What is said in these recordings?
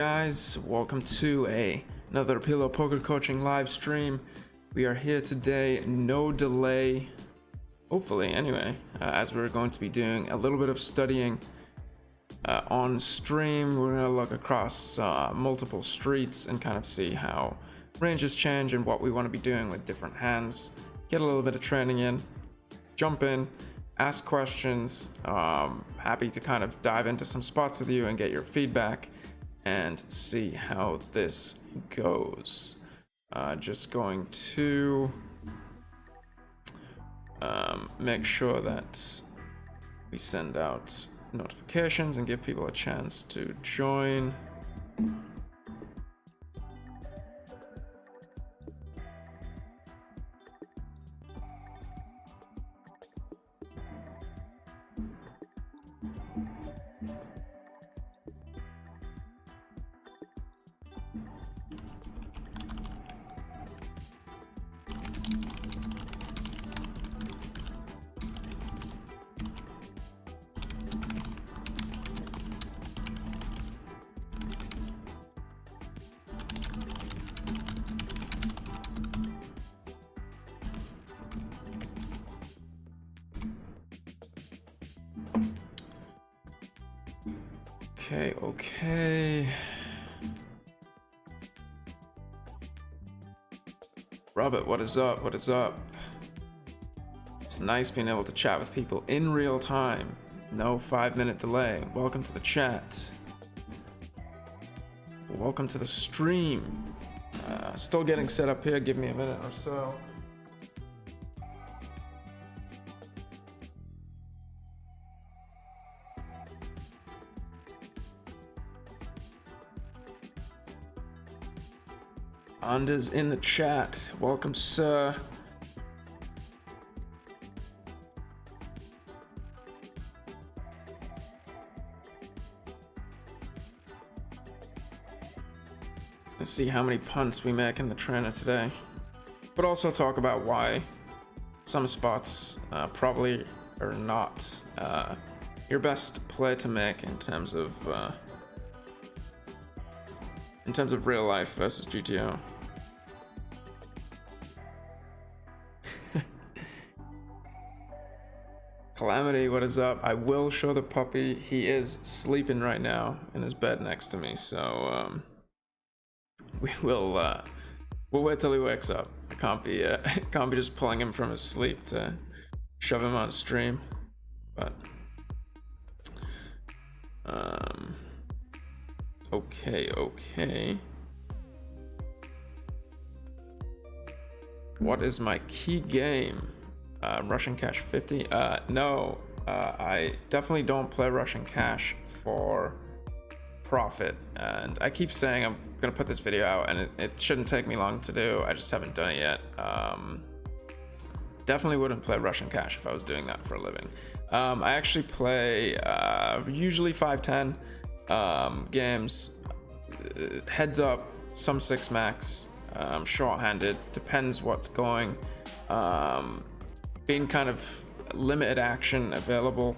Guys, welcome to another Pillow Poker Coaching live stream. We are here today, no delay, hopefully anyway, as we're going to be doing a little bit of studying on stream. We're going to look across multiple streets and kind of see how ranges change and what we want to be doing with different hands. Get a little bit of training in, jump in, ask questions. Happy to kind of dive into some spots with you and get your feedback and see how this goes. Just going to make sure that we send out notifications and give people a chance to join. Okay. Robert, what is up? What is up? It's nice being able to chat with people in real time. No 5-minute delay. Welcome to the chat. Welcome to the stream. Still getting set up here. Give me a minute or so. Anders in the chat. Welcome, sir. Let's see how many punts we make in the trainer today. But also talk about why some spots probably are not your best play to make in terms of real life versus GTO. Calamity, what is up? I will show the puppy. He is sleeping right now in his bed next to me, so we'll wait till he wakes up. I can't be just pulling him from his sleep to shove him on stream, but okay. What is my key game? Russian Cash 50? No, I definitely don't play Russian Cash for profit. And I keep saying I'm gonna put this video out, and it shouldn't take me long to do. I just haven't done it yet. Definitely wouldn't play Russian Cash if I was doing that for a living. I actually play usually 5-10 games, heads up, some 6 max, short-handed, depends what's going. Been kind of limited action available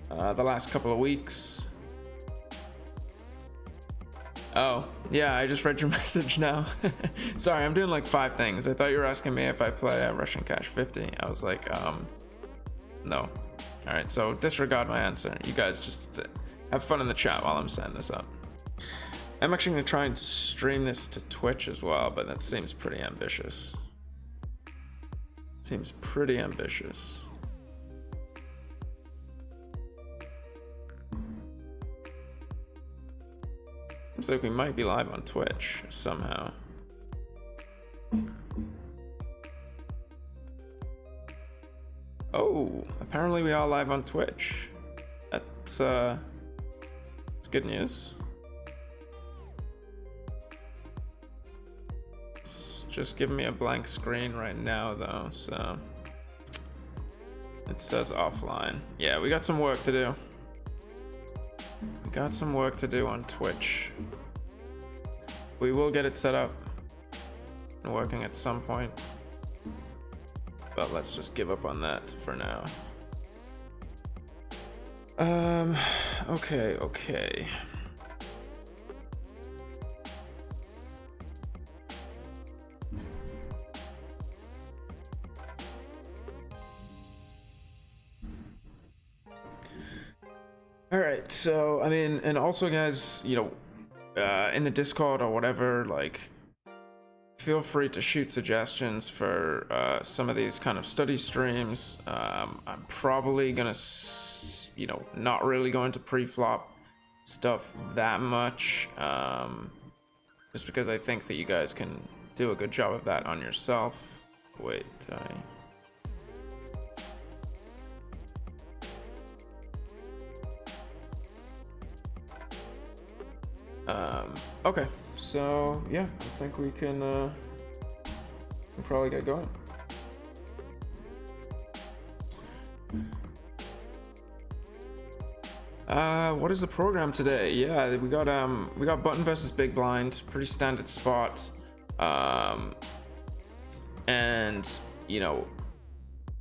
the last couple of weeks. Oh yeah, I just read your message now. Sorry, I'm doing like 5 things. I thought you were asking me if I play Russian Cash 50. I was like, no. All right, so disregard my answer. You guys just have fun in the chat while I'm setting this up. I'm actually gonna try and stream this to Twitch as well, but that seems pretty ambitious. Seems pretty ambitious. Seems like we might be live on Twitch somehow. Oh, apparently we are live on Twitch. That's it's good news. Just giving me a blank screen right now though, so it says offline. Yeah, we got some work to do. We got some work to do on Twitch. We will get it set up and working at some point, but let's just give up on that for now. Okay. All right, so I mean, and also guys, in the Discord or whatever, like, feel free to shoot suggestions for some of these kind of study streams. I'm probably gonna, not really going to pre-flop stuff that much, just because I think that you guys can do a good job of that on yourself. Wait, okay, so yeah, I think we can we'll probably get going. What is the program today? Yeah, we got button versus big blind, pretty standard spot. And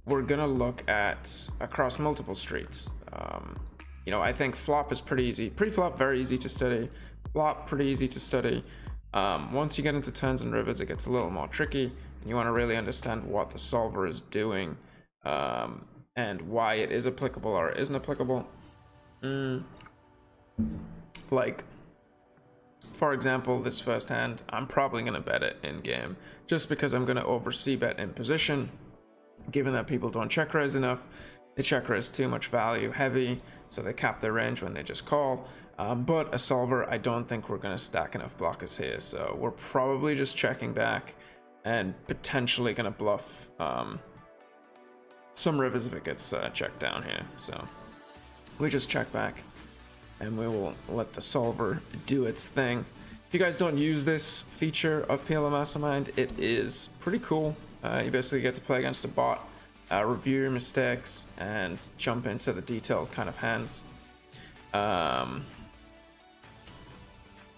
we're gonna look at across multiple streets. I think flop is pretty easy. Pre-flop, very easy to study. Flop, pretty easy to study. Once you get into turns and rivers, it gets a little more tricky, and you want to really understand what the solver is doing, and why it is applicable or isn't applicable. Like, for example, this first hand, I'm probably going to bet it in game, just because I'm going to over c-bet in position, given that people don't check raise enough. They check raise too much value heavy, so they cap their range when they just call. But a solver, I don't think we're going to stack enough blockers here, so we're probably just checking back and potentially going to bluff some rivers if it gets checked down here. So we just check back and we will let the solver do its thing. If you guys don't use this feature of PLO Mastermind, it is pretty cool. You basically get to play against a bot, review your mistakes, and jump into the detailed kind of hands.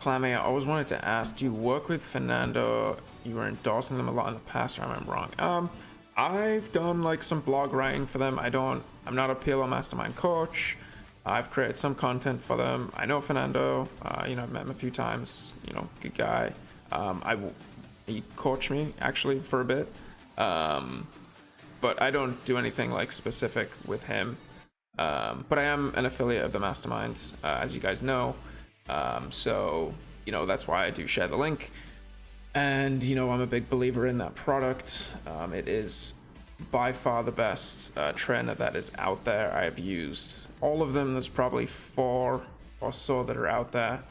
Clammy, I always wanted to ask, do you work with Fernando? You were endorsing them a lot in the past, or am I wrong? I've done like some blog writing for them. I'm not a PLO Mastermind coach. I've created some content for them. I know Fernando, I've met him a few times, good guy. He coached me actually for a bit. But I don't do anything like specific with him. But I am an affiliate of the Mastermind, as you guys know. So, that's why I do share the link. And, I'm a big believer in that product. It is by far the best trainer that is out there. I've used all of them. There's probably 4 or so that are out there.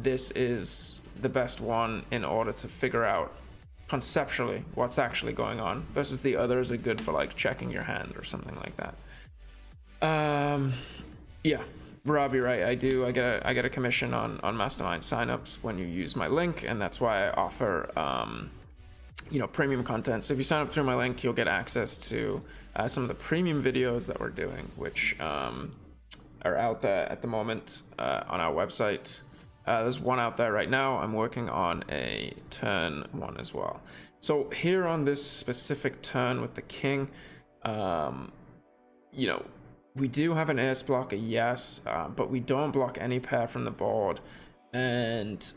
This is the best one in order to figure out conceptually what's actually going on, versus the others are good for like checking your hand or something like that. Yeah, Rob, you're right. I get a commission on Mastermind signups when you use my link, and that's why I offer premium content. So if you sign up through my link, you'll get access to some of the premium videos that we're doing, which are out there at the moment on our website. There's one out there right now. I'm working on a turn one as well. So here on this specific turn with the king, we do have an ace blocker, yes, but we don't block any pair from the board. And,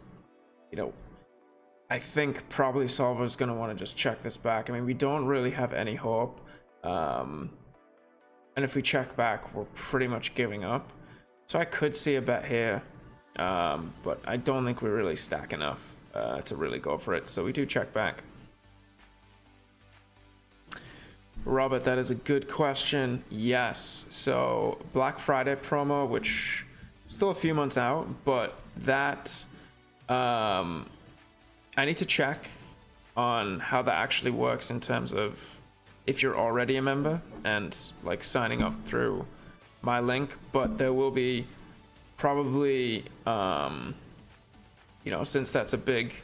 I think probably solver's going to want to just check this back. I mean, we don't really have any hope. And if we check back, we're pretty much giving up. So I could see a bet here. But I don't think we really stack enough to really go for it. So we do check back. Robert, that is a good question. Yes. So Black Friday promo, which is still a few months out, but that I need to check on how that actually works in terms of if you're already a member and like signing up through my link. But there will be probably since that's a big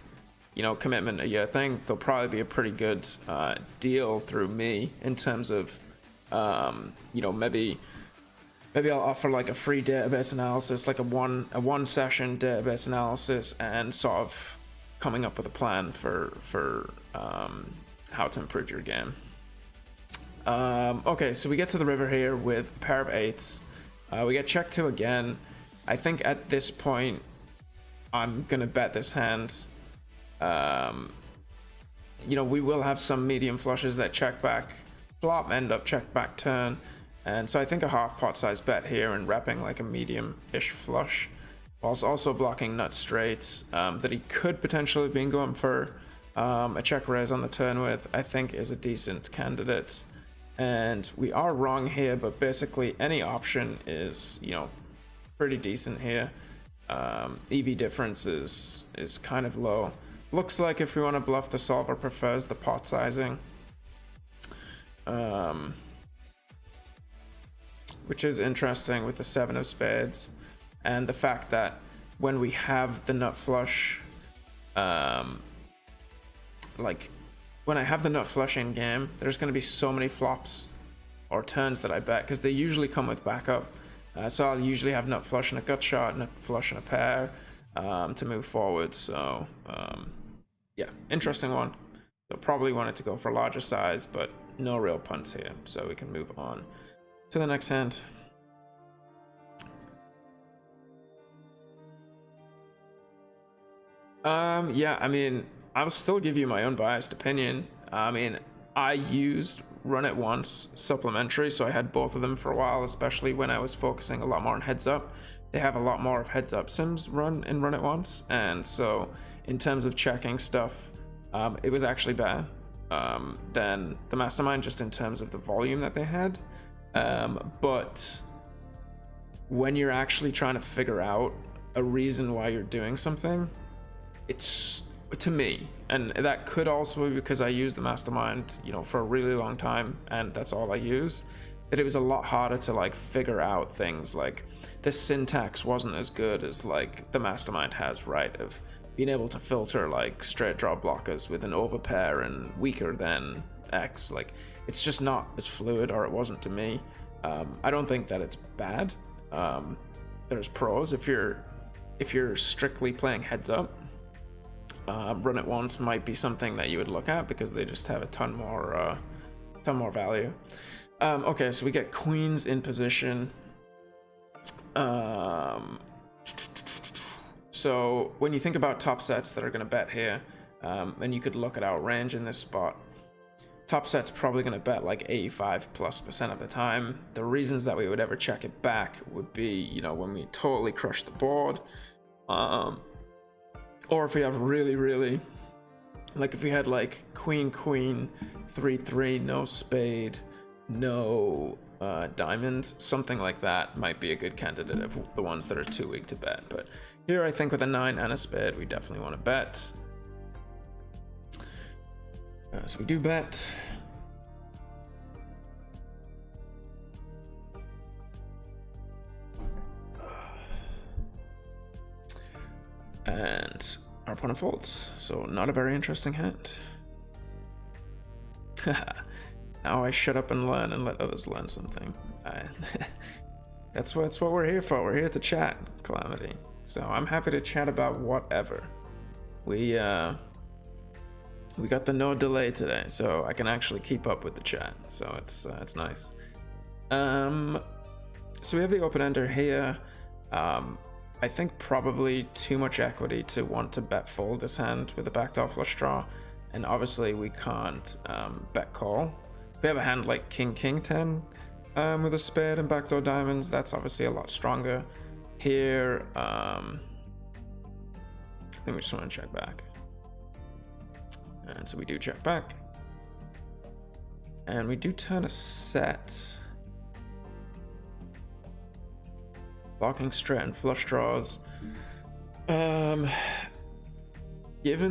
commitment a year thing, there'll probably be a pretty good deal through me in terms of maybe I'll offer like a free database analysis, like a one session database analysis, and sort of coming up with a plan for how to improve your game. Okay, so we get to the river here with a pair of 8s. We get check 2 again. I think at this point, I'm gonna bet this hand. We will have some medium flushes that check back flop, end up check back turn. And so I think a half pot size bet here and repping like a medium-ish flush, whilst also blocking nut straights that he could potentially be going for a check raise on the turn with, I think is a decent candidate. And we are wrong here, but basically any option is, you know, pretty decent here. EV difference is kind of low. Looks like if we want to bluff, the solver prefers the pot sizing, which is interesting with the 7 of spades and the fact that when we have the nut flush, like when I have the nut flush in game, there's going to be so many flops or turns that I bet, because they usually come with backup. So I'll usually have nut flush and a gut shot, nut flush and a pair to move forward. So yeah, interesting one. So probably wanted to go for a larger size, but no real punts here. So we can move on to the next hand. Yeah, I mean, I'll still give you my own biased opinion. I mean, I used run it once supplementary, so I had both of them for a while, especially when I was focusing a lot more on heads up. They have a lot more of heads up sims run it once, and so in terms of checking stuff, it was actually better than the mastermind, just in terms of the volume that they had. But when you're actually trying to figure out a reason why you're doing something, it's, to me, and that could also be because I use the mastermind, you know, for a really long time and that's all I use, that it was a lot harder to like figure out things. Like the syntax wasn't as good as like the mastermind has, right, of being able to filter like straight draw blockers with an overpair and weaker than X. Like it's just not as fluid, or it wasn't to me. I don't think that it's bad. There's pros if you're strictly playing heads up. Run it once might be something that you would look at because they just have a ton more value. Okay, so we get queens in position. So when you think about top sets that are going to bet here, and you could look at our range in this spot, top set's probably going to bet like 85+% of the time. The reasons that we would ever check it back would be, you know, when we totally crush the board, or if we have really, like if we had like queen 3-3, no spade, no diamond, something like that might be a good candidate of the ones that are too weak to bet. But here I think with a 9 and a spade we definitely want to bet. So we do bet. And our opponent folds, so not a very interesting hand. Now I shut up and learn and let others learn something. That's what we're here for. We're here to chat, Calamity. So I'm happy to chat about whatever. We got the no delay today, so I can actually keep up with the chat. So it's nice. So we have the open ender here. I think probably too much equity to want to bet fold this hand with a backdoor flush draw, and obviously we can't bet call. If we have a hand like King 10 with a spade and backdoor diamonds, that's obviously a lot stronger. Here, I think we just want to check back, and so we do check back, and we do turn a set. Blocking straight and flush draws. Given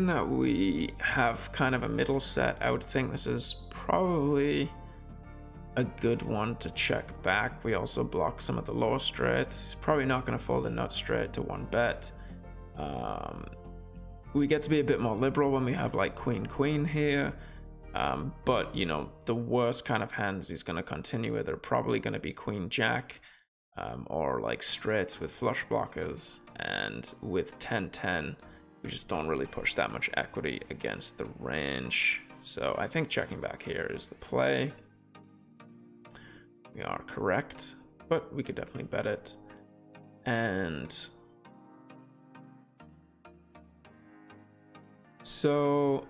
that we have kind of a middle set, I would think this is probably a good one to check back. We also block some of the lower straights. He's probably not going to fold a nut straight to one bet. We get to be a bit more liberal when we have like queen here. But you know, the worst kind of hands he's going to continue with are probably going to be queen jack. Or like straights with flush blockers, and with 10-10 we just don't really push that much equity against the range. So I think checking back here is the play. We are correct, but we could definitely bet it. And so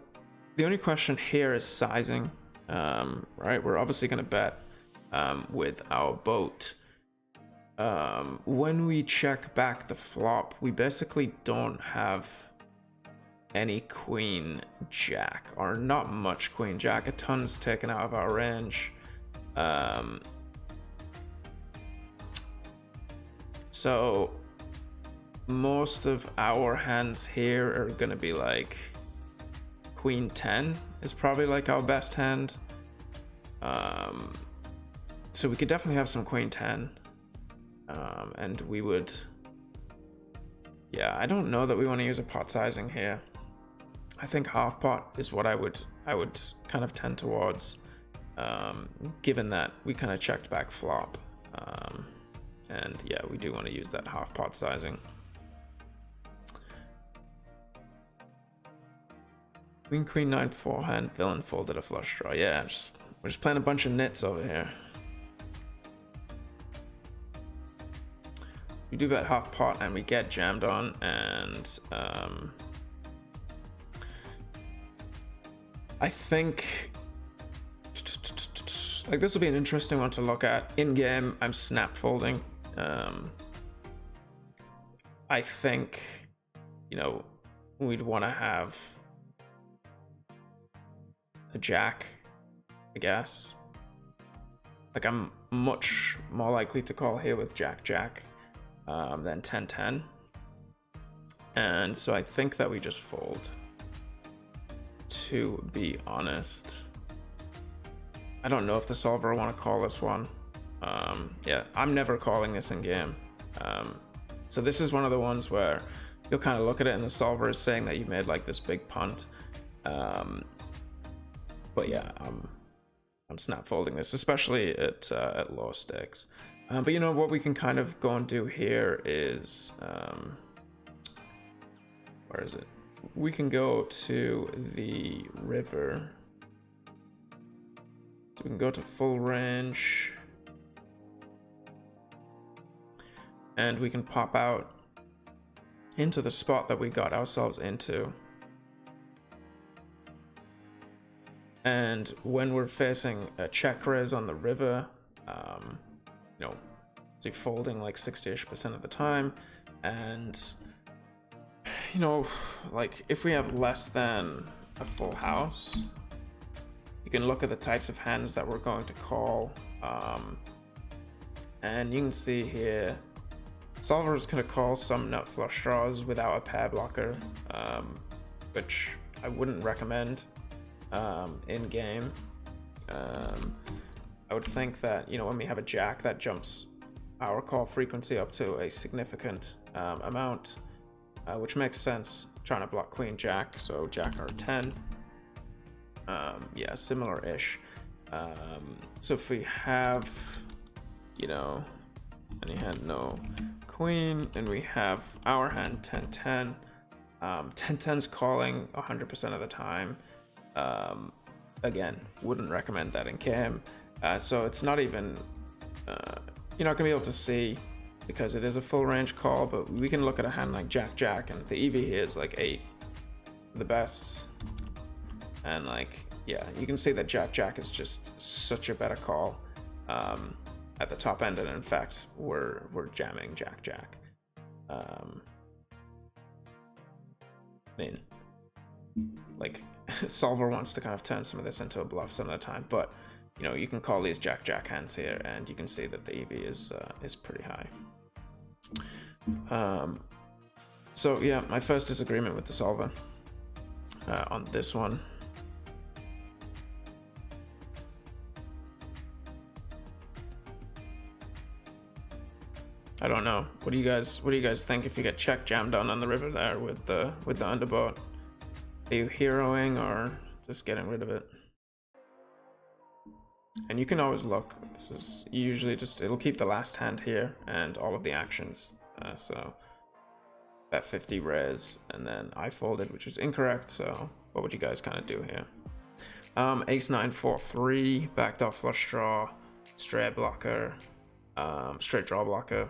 the only question here is sizing. Right, we're obviously going to bet with our boat. When we check back the flop, we basically don't have any queen jack, or not much queen jack. A ton's taken out of our range. So most of our hands here are gonna be like queen 10 is probably like our best hand. So we could definitely have some queen 10. And we would, yeah, I don't know that we want to use a pot sizing here. I think half pot is what I would kind of tend towards, given that we kind of checked back flop. And yeah, we do want to use that half pot sizing. Queen 9 forehand, villain folded a flush draw. Yeah, we're just playing a bunch of nits over here. We do bet half pot and we get jammed on, and I think like this will be an interesting one to look at. In game, I'm snap folding. I think, you know, we'd want to have a jack, I guess. Like I'm much more likely to call here with jack than 10-10, and so I think that we just fold, to be honest. I don't know if the solver will want to call this one. Yeah, I'm never calling this in game. So this is one of the ones where you'll kind of look at it and the solver is saying that you made like this big punt. But yeah, I'm snap folding this, especially at low stakes. But you know what we can kind of go and do here is, where is it? We can go to the river. We can go to full range. And we can pop out into the spot that we got ourselves into. And when we're facing a check raise on the river, you know, so you're folding like 60-ish% of the time. And, you know, like if we have less than a full house, you can look at the types of hands that we're going to call. And you can see here, solver is going to call some nut flush draws without a pair blocker, which I wouldn't recommend in game. I would think that, you know, when we have a jack, that jumps our call frequency up to a significant amount, which makes sense trying to block queen jack, so jack or 10. Yeah, similar-ish. So if we have, you know, any hand no queen, and we have our hand 10-10, 10-10's calling 100% of the time. Again, wouldn't recommend that in game. So it's not even, you're not gonna be able to see because it is a full range call, but we can look at a hand like jack, and the EV here is like 8, the best. And like, yeah, you can see that jack is just such a better call at the top end, and in fact, we're jamming jack. I mean, like, solver wants to kind of turn some of this into a bluff some of the time, but you know, you can call these jack hands here, and you can see that the EV is pretty high. So yeah, my first disagreement with the solver on this one. I don't know. What do you guys think if you get check jammed on the river there with the underboat? Are you heroing or just getting rid of it? And you can always look. This is usually just, it'll keep the last hand here and all of the actions. So bet 50 raise, and then I folded, which was incorrect. So what would you guys kind of do here? Ace 9 4 3, backdoor flush draw, straight blocker, straight draw blocker,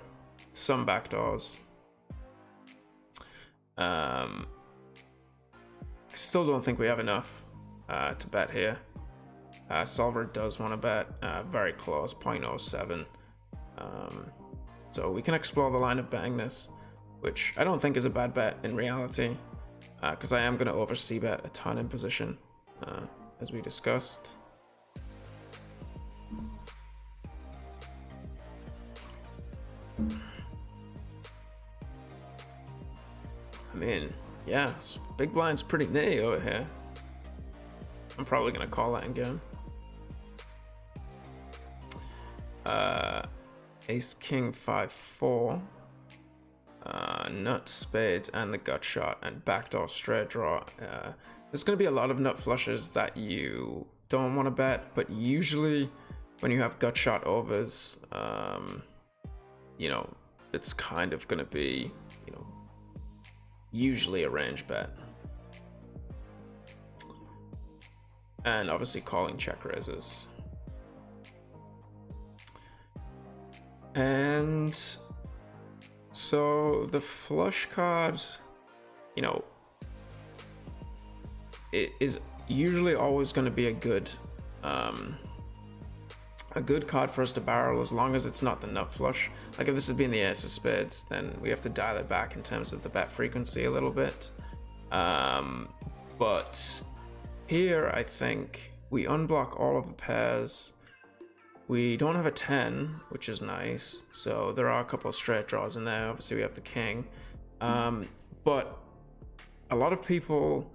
some backdoors. I still don't think we have enough to bet here. Solver does want to bet, very close, 0.07. So we can explore the line of betting this, which I don't think is a bad bet in reality, because I am going to over c-bet a ton in position, as we discussed. I mean, yeah, big blind's pretty nitty over here. I'm probably going to call that in game. Ace King 5-4, nut spades and the gut shot and backdoor straight draw. There's going to be a lot of nut flushes that you don't want to bet, but usually when you have gut shot overs, you know, it's kind of going to be, you know, usually a range bet. And obviously calling check raises. And so the flush card, you know, it is usually always going to be a good card for us to barrel, as long as it's not the nut flush. Like if this had been the ace of spades, then we have to dial it back in terms of the bet frequency a little bit. But here I think we unblock all of the pairs. We don't have a 10, which is nice, so there are a couple of straight draws in there. Obviously we have the king, but a lot of people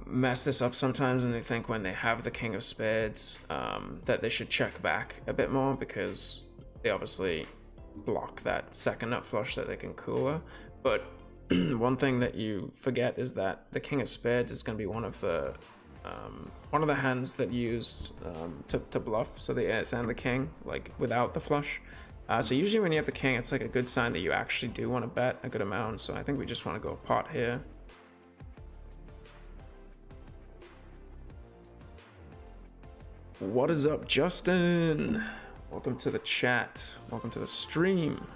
mess this up sometimes, and they think when they have the king of spades that they should check back a bit more, because they obviously block that second nut flush that they can cooler. But one thing that you forget is that the king of spades is going to be one of the hands that used to bluff, so the ace and the king, like without the flush. So usually when you have the king, it's like a good sign that you actually do want to bet a good amount. So I think we just want to go pot here. What is up, Justin? Welcome to the chat. Welcome to the stream.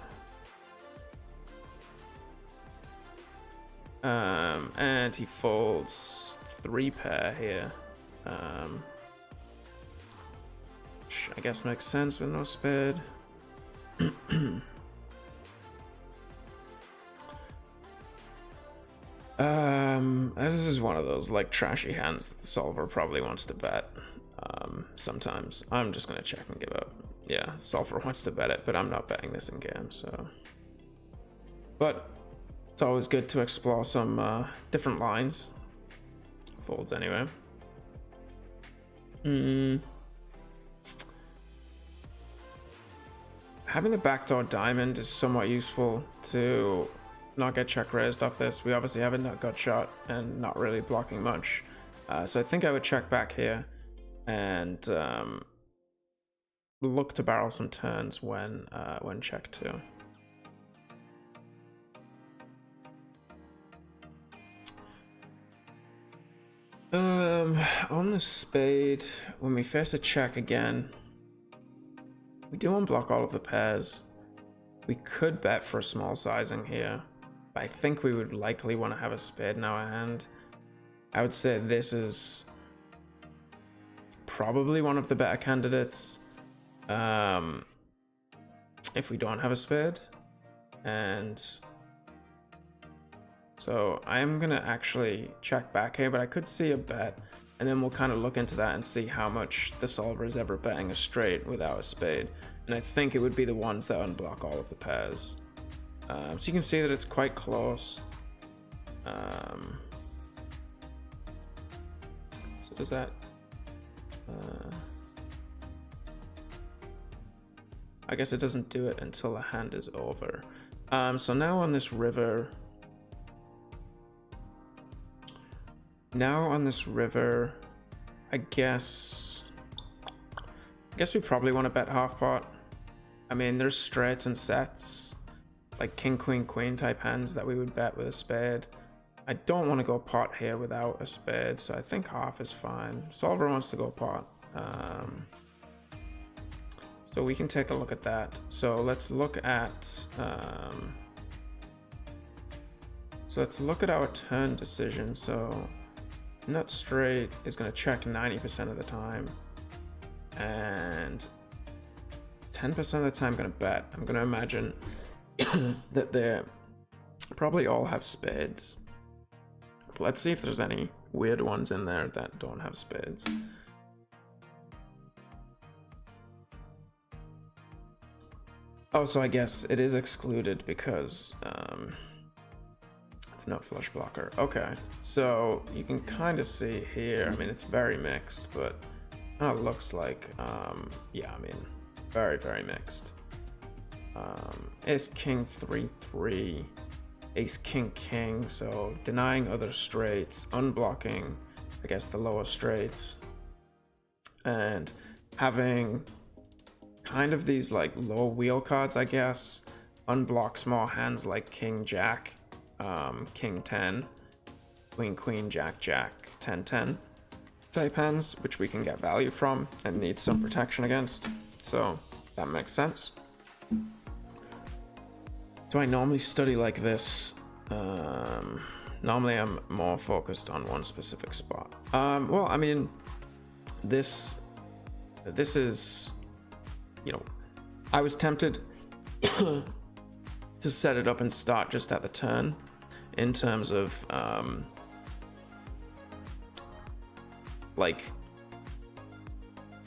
And he folds 3 pair here, which I guess makes sense with no spade. This is one of those like trashy hands that the solver probably wants to bet. Sometimes I'm just gonna check and give up. Yeah, the solver wants to bet it, but I'm not betting this in game, so. But it's always good to explore some different lines. Folds anyway. Having the backdoor diamond is somewhat useful to not get check raised off this. We obviously have a nut gut shot and not really blocking much. So I think I would check back here and look to barrel some turns when check 2. On the spade, when we face a check again, we do unblock all of the pairs. We could bet for a small sizing here, but I think we would likely want to have a spade in our hand. I would say this is probably one of the better candidates if we don't have a spade. And so I am gonna actually check back here, but I could see a bet, and then we'll kind of look into that and see how much the solver is ever betting a straight without a spade. And I think it would be the ones that unblock all of the pairs. So you can see that it's quite close. So does that... I guess it doesn't do it until the hand is over. So now on this river... I guess we probably want to bet half pot. I mean, there's straights and sets, like king, queen, queen type hands that we would bet with a spade. I don't want to go pot here without a spade, so I think half is fine. Solver wants to go pot. So we can take a look at that. So let's look at our turn decision. So nut straight is going to check 90% of the time, and 10% of the time I'm going to bet. I'm going to imagine that they probably all have spades. Let's see if there's any weird ones in there that don't have spades. Oh, so I guess it is excluded because no flush blocker. Okay, so you can kind of see here, I mean, it's very mixed, but it looks like, yeah, I mean, very, very mixed. Ace king 3-3, ace king king, so denying other straights, unblocking, I guess, the lower straights, and having kind of these like low wheel cards, I guess, unblock small hands like king jack, king 10, queen queen, jack jack, 10-10 type hands, which we can get value from and need some protection against. So that makes sense. Do I normally study like this? Normally I'm more focused on one specific spot. Well, I mean, this is, you know, I was tempted to set it up and start just at the turn in terms of like,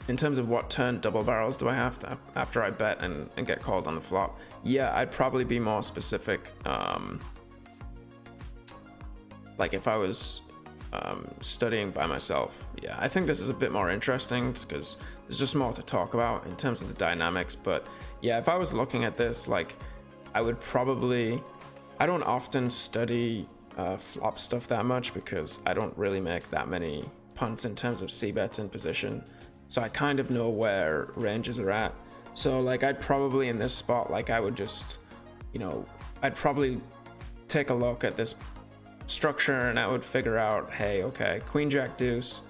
in terms of what turn double barrels do I have to after I bet and get called on the flop. Yeah, I'd probably be more specific. Like if I was studying by myself. Yeah, I think this is a bit more interesting because there's just more to talk about in terms of the dynamics. But yeah, if I was looking at this, like, I would probably, I don't often study flop stuff that much because I don't really make that many punts in terms of c-bets in position. So I kind of know where ranges are at. So like, I'd probably in this spot, like I would just, you know, I'd probably take a look at this structure and I would figure out, hey, okay, queen jack deuce,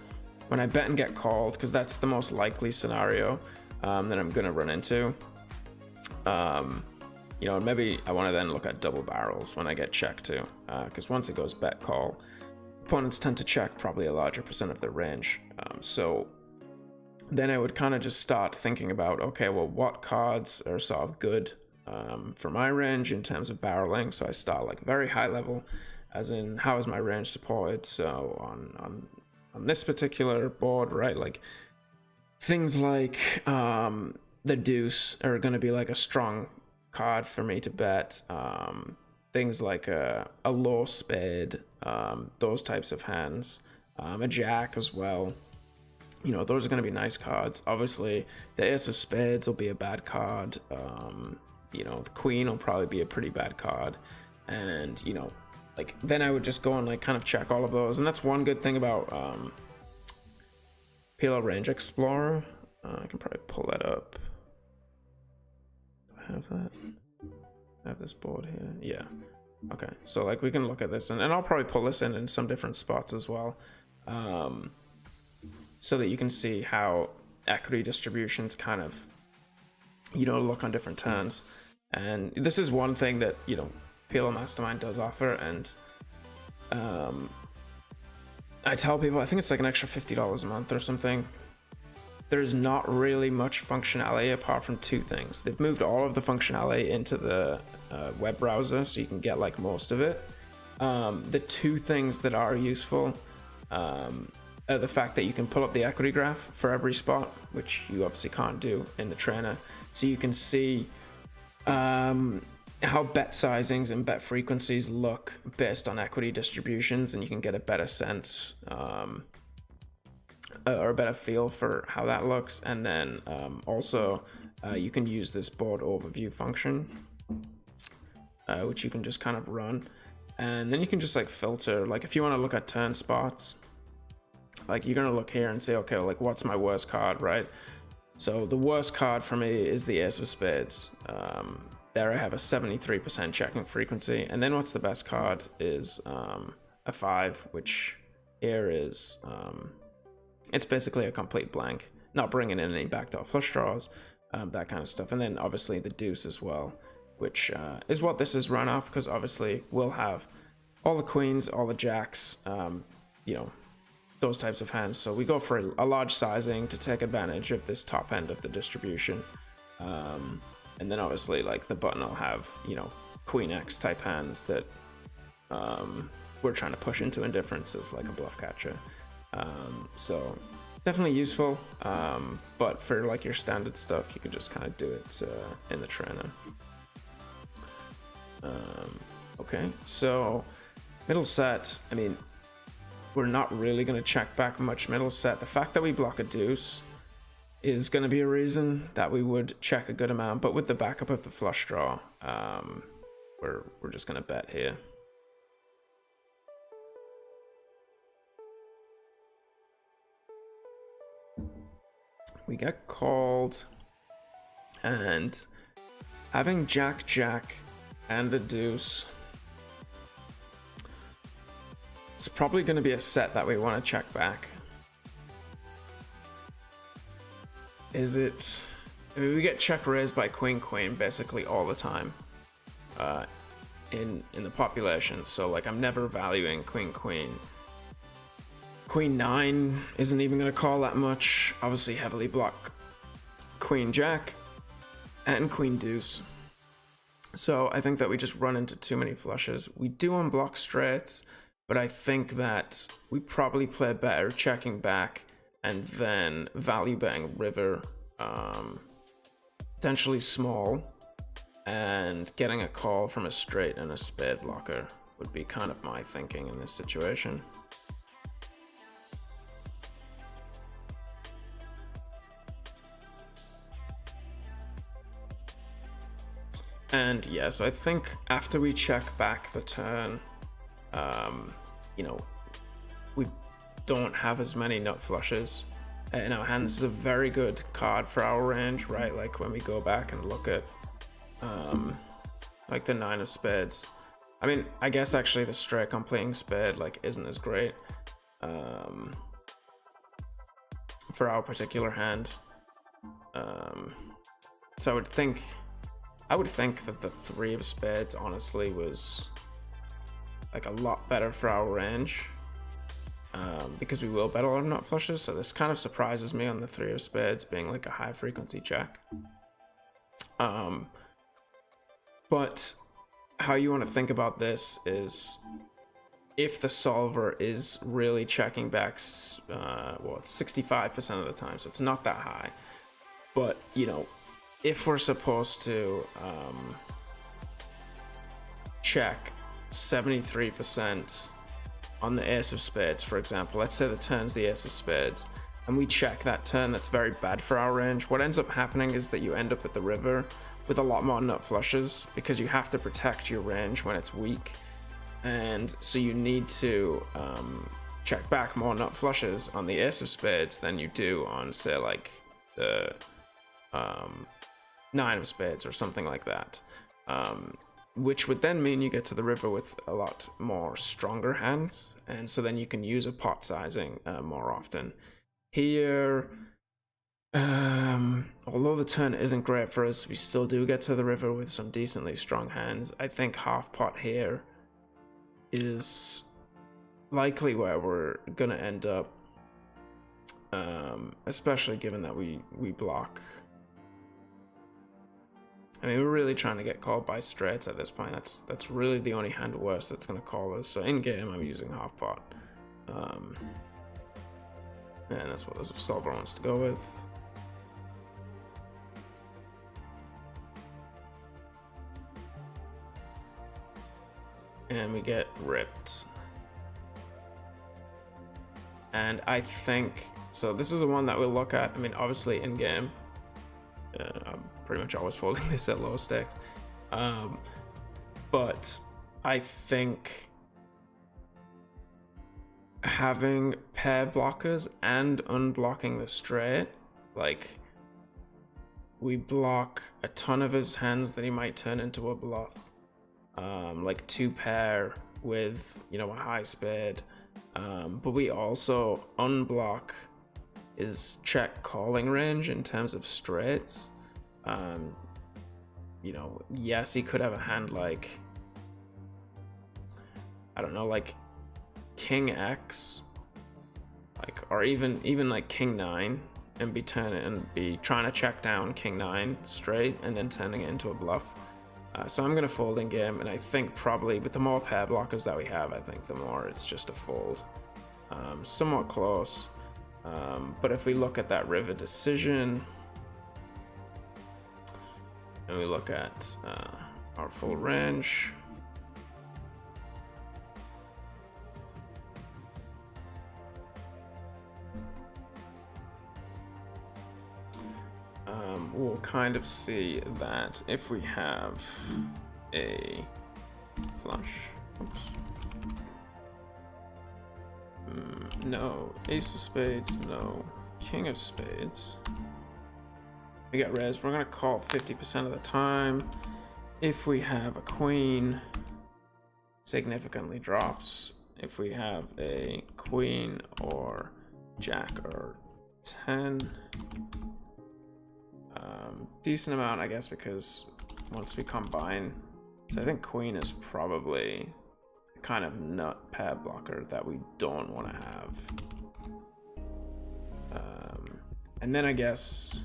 when I bet and get called, because that's the most likely scenario that I'm gonna run into. You know, maybe I want to then look at double barrels when I get checked too, because once it goes bet call, opponents tend to check probably a larger percent of their range. So then I would kind of just start thinking about, okay, well, what cards are sort of good for my range in terms of barreling. So I start like very high level, as in how is my range supported. So on this particular board, right, like things like the deuce are going to be like a strong card for me to bet. Things like a low spade, those types of hands, a jack as well. You know, those are going to be nice cards. Obviously, the ace of spades will be a bad card. You know, the queen will probably be a pretty bad card. And, you know, like, then I would just go and, like, kind of check all of those. And that's one good thing about PLO Range Explorer. I can probably pull that up. Do I have that? I have this board here. Yeah. Okay. So, like, we can look at this. And I'll probably pull this in some different spots as well. So that you can see how equity distributions kind of, you know, look on different turns. And this is one thing that, you know, PLO Mastermind does offer. And I tell people, I think it's like an extra $50 a month or something. There's not really much functionality apart from two things. They've moved all of the functionality into the web browser, so you can get like most of it. The two things that are useful the fact that you can pull up the equity graph for every spot, which you obviously can't do in the trainer. So you can see how bet sizings and bet frequencies look based on equity distributions, and you can get a better sense or a better feel for how that looks. And then also you can use this board overview function, which you can just kind of run. And then you can just like filter, like if you want to look at turn spots, like you're going to look here and say, okay, like what's my worst card, right? So the worst card for me is the ace of spades. There I have a 73% checking frequency. And then what's the best card is a 5, which here is, it's basically a complete blank, not bringing in any backdoor flush draws, that kind of stuff. And then obviously the deuce as well, which is what this is run off, because obviously we'll have all the queens, all the jacks, you know, those types of hands. So we go for a large sizing to take advantage of this top end of the distribution. And then obviously like the button will have, you know, Queen X type hands that we're trying to push into indifferences like a bluff catcher. So definitely useful, but for like your standard stuff, you can just kind of do it in the trainer. Okay, so middle set, I mean, we're not really going to check back much middle set. The fact that we block a deuce is going to be a reason that we would check a good amount, but with the backup of the flush draw, we're just going to bet here. We get called, and having Jack and a deuce, it's probably going to be a set that we want to check back. Is it? I mean, we get check raised by queen basically all the time in the population. So like I'm never valuing queen. Queen 9 isn't even going to call that much. Obviously heavily block queen jack and queen deuce. So I think that we just run into too many flushes. We do unblock straights, but I think that we probably play better checking back and then value betting river, potentially small, and getting a call from a straight and a spade blocker would be kind of my thinking in this situation. And yeah, so I think after we check back the turn, you know, we don't have as many nut flushes in our hands. This is a very good card for our range, right? Like when we go back and look at like the 9 of spades. I mean, I guess actually the straight completing spade like isn't as great for our particular hand. So I would think that the 3 of spades honestly was like a lot better for our range, because we will bet a lot of nut flushes. So this kind of surprises me on the 3 of spades being like a high frequency check. But how you want to think about this is if the solver is really checking back, well, it's 65% of the time, so it's not that high. But, you know, if we're supposed to check 73% on the ace of spades, for example, let's say the turn's the ace of spades, and we check that turn that's very bad for our range, what ends up happening is that you end up at the river with a lot more nut flushes because you have to protect your range when it's weak. And so you need to check back more nut flushes on the ace of spades than you do on, say, like the 9 of spades or something like that, which would then mean you get to the river with a lot more stronger hands, and so then you can use a pot sizing more often. Here, although the turn isn't great for us, we still do get to the river with some decently strong hands. I think half pot here is likely where we're gonna end up, especially given that we block. I mean, we're really trying to get called by straights at this point. That's really the only hand worse that's going to call us. So in game, I'm using half pot, and that's what the solver wants to go with. And we get ripped. And I think so. This is the one that we'll look at. I mean, obviously in game, I'm pretty much always folding this at low stakes, but I think having pair blockers and unblocking the straight, like we block a ton of his hands that he might turn into a bluff, like 2 pair with, you know, a high spade, but we also unblock is check calling range in terms of straights. You know, yes, he could have a hand like, I don't know, like King X like, or even like king 9 and be trying to check down king 9 straight and then turning it into a bluff. So I'm gonna fold in game, and I think probably with the more pair blockers that we have, I think the more it's just a fold. Somewhat close, but if we look at that river decision and we look at our full range, we'll kind of see that if we have a flush, oops. No, ace of spades, no, king of spades. We get res, we're gonna call 50% of the time. If we have a queen, significantly drops. If we have a queen or jack or 10, decent amount, I guess, because once we combine, so I think queen is probably the kind of nut pair blocker that we don't want to have. And then I guess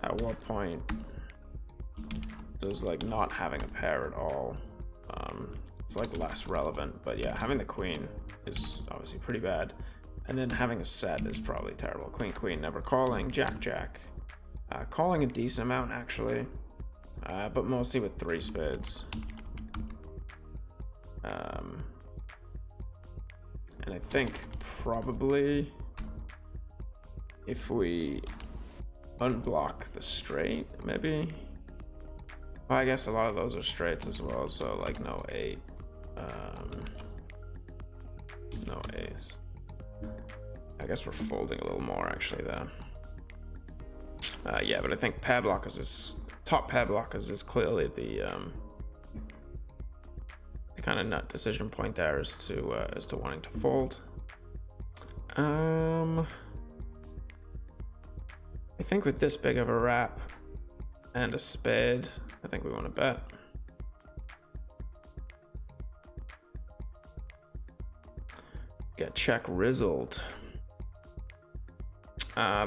at what point does like not having a pair at all, it's like less relevant, but yeah, having the queen is obviously pretty bad, and then having a set is probably terrible. Queen queen, never calling. Jack jack, calling a decent amount actually, but mostly with 3 spades. And I think probably if we unblock the straight, maybe. Well, I guess a lot of those are straights as well, so like no 8, no ace. I guess we're folding a little more actually there. Yeah, but I think pair blockers is top pair blockers is clearly the kind of nut decision point there as to wanting to fold. I think with this big of a wrap and a spade, I think we want to bet. Get check rizzled.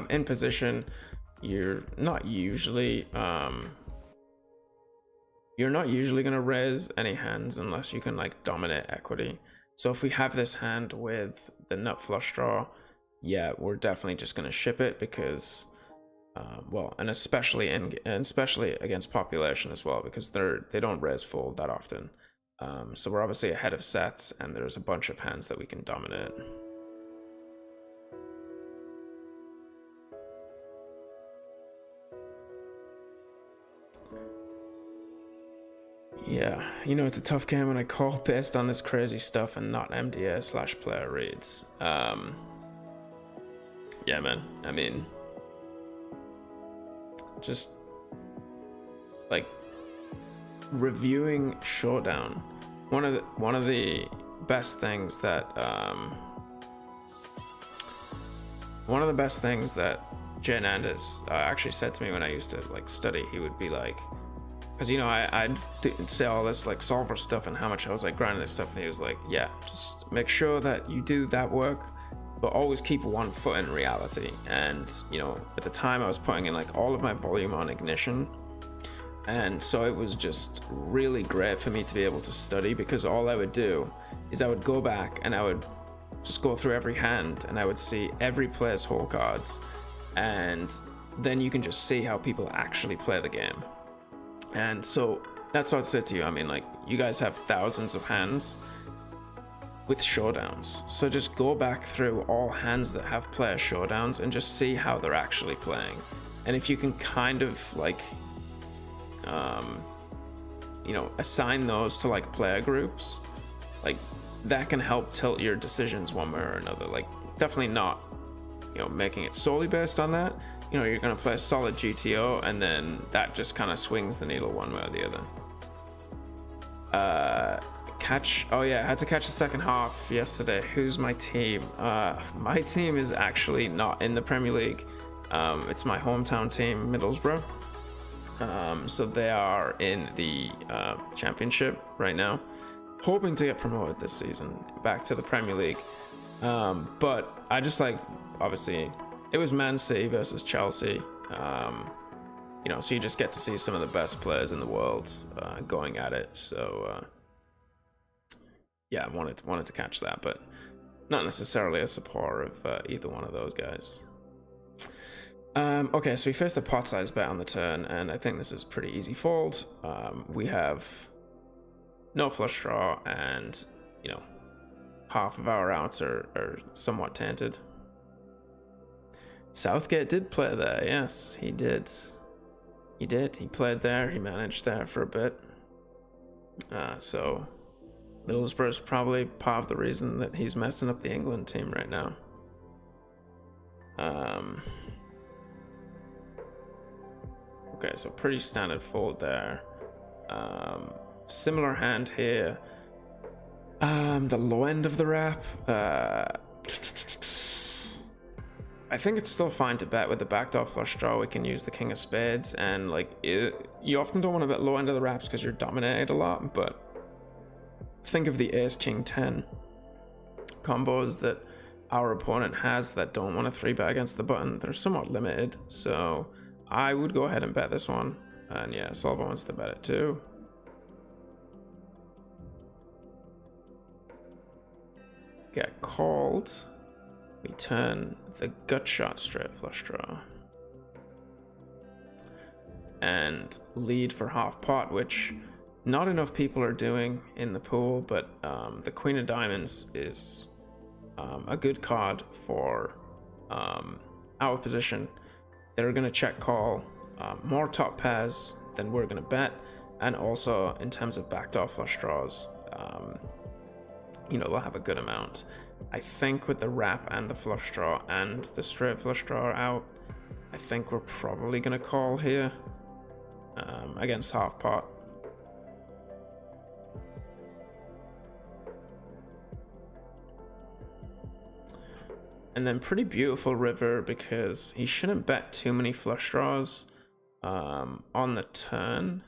In position, you're not usually going to raise any hands unless you can like dominate equity. So if we have this hand with the nut flush draw, yeah, we're definitely just going to ship it because well, and especially against population as well, because they don't raise fold that often. So we're obviously ahead of sets, and there's a bunch of hands that we can dominate. Yeah, you know, it's a tough game when I call based on this crazy stuff and not MDA/player reads. Yeah, man. I mean, just like reviewing showdown. One of the best things that Jay Nandes actually said to me when I used to like study. He would be like, because you know I'd say all this like solver stuff and how much I was like grinding this stuff, and he was like, yeah, just make sure that you do that work, but always keep one foot in reality. And you know, at the time I was putting in like all of my volume on ignition, and so it was just really great for me to be able to study, because all I would do is I would go back and I would just go through every hand and I would see every player's hole cards, and then you can just see how people actually play the game. And so that's what I'd say to you. I mean, like, you guys have thousands of hands with showdowns, so just go back through all hands that have player showdowns and just see how they're actually playing. And if you can kind of like you know, assign those to like player groups, like that can help tilt your decisions one way or another. Like, definitely not, you know, making it solely based on that. You know, you're going to play a solid GTO, and then that just kind of swings the needle one way or the other. Oh yeah, I had to catch the second half yesterday. Who's my team? My team is actually not in the Premier League. It's my hometown team, Middlesbrough. So they are in the Championship right now, hoping to get promoted this season back to the Premier League. But I just like, obviously, it was Man City versus Chelsea. You know, so you just get to see some of the best players in the world going at it. So yeah, I wanted to catch that, but not necessarily a supporter of either one of those guys. Okay, so we faced a pot-sized bet on the turn, and I think this is pretty easy fold. We have no flush draw, and you know, half of our outs are somewhat tainted. Southgate did play there, yes, he did. He did. He played there. He managed there for a bit. So Middlesbrough's probably part of the reason that he's messing up the England team right now. Okay, so pretty standard fold there. Similar hand here. The low end of the wrap. I think it's still fine to bet with the backdoor flush draw. We can use the king of spades, and like you often don't want to bet low end of the wraps because you're dominated a lot, but think of the ace king 10 combos that our opponent has that don't want to 3-bet against the button. They're somewhat limited, so I would go ahead and bet this one. And yeah, Solver wants to bet it too. Get called. We turn the gut shot straight flush draw and lead for half pot, which not enough people are doing in the pool, but the queen of diamonds is a good card for our position. They're going to check call more top pairs than we're going to bet, and also in terms of backdoor flush draws, you know, they'll have a good amount. I think with the wrap and the flush draw and the straight flush draw out, I think we're probably going to call here against half pot. And then pretty beautiful river because he shouldn't bet too many flush draws on the turn.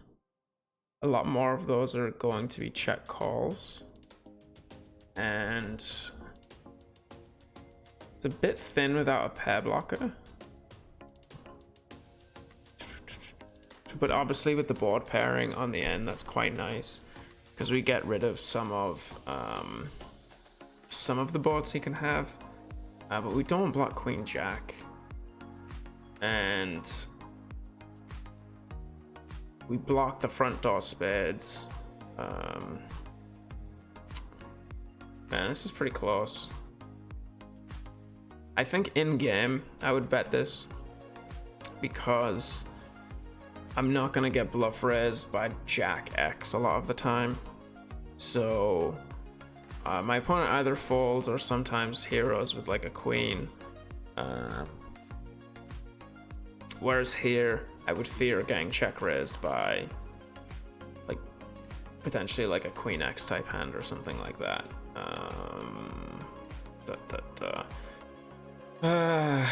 A lot more of those are going to be check calls. And it's a bit thin without a pair blocker. But obviously with the board pairing on the end, that's quite nice because we get rid of some of the boards he can have. But we don't block Queen Jack. And we block the front door spades. Man, this is pretty close. I think in game I would bet this because I'm not gonna get bluff raised by Jack X a lot of the time. So my opponent either folds or sometimes heroes with like a queen. Whereas here I would fear getting check raised by like potentially like a Queen X type hand or something like that. I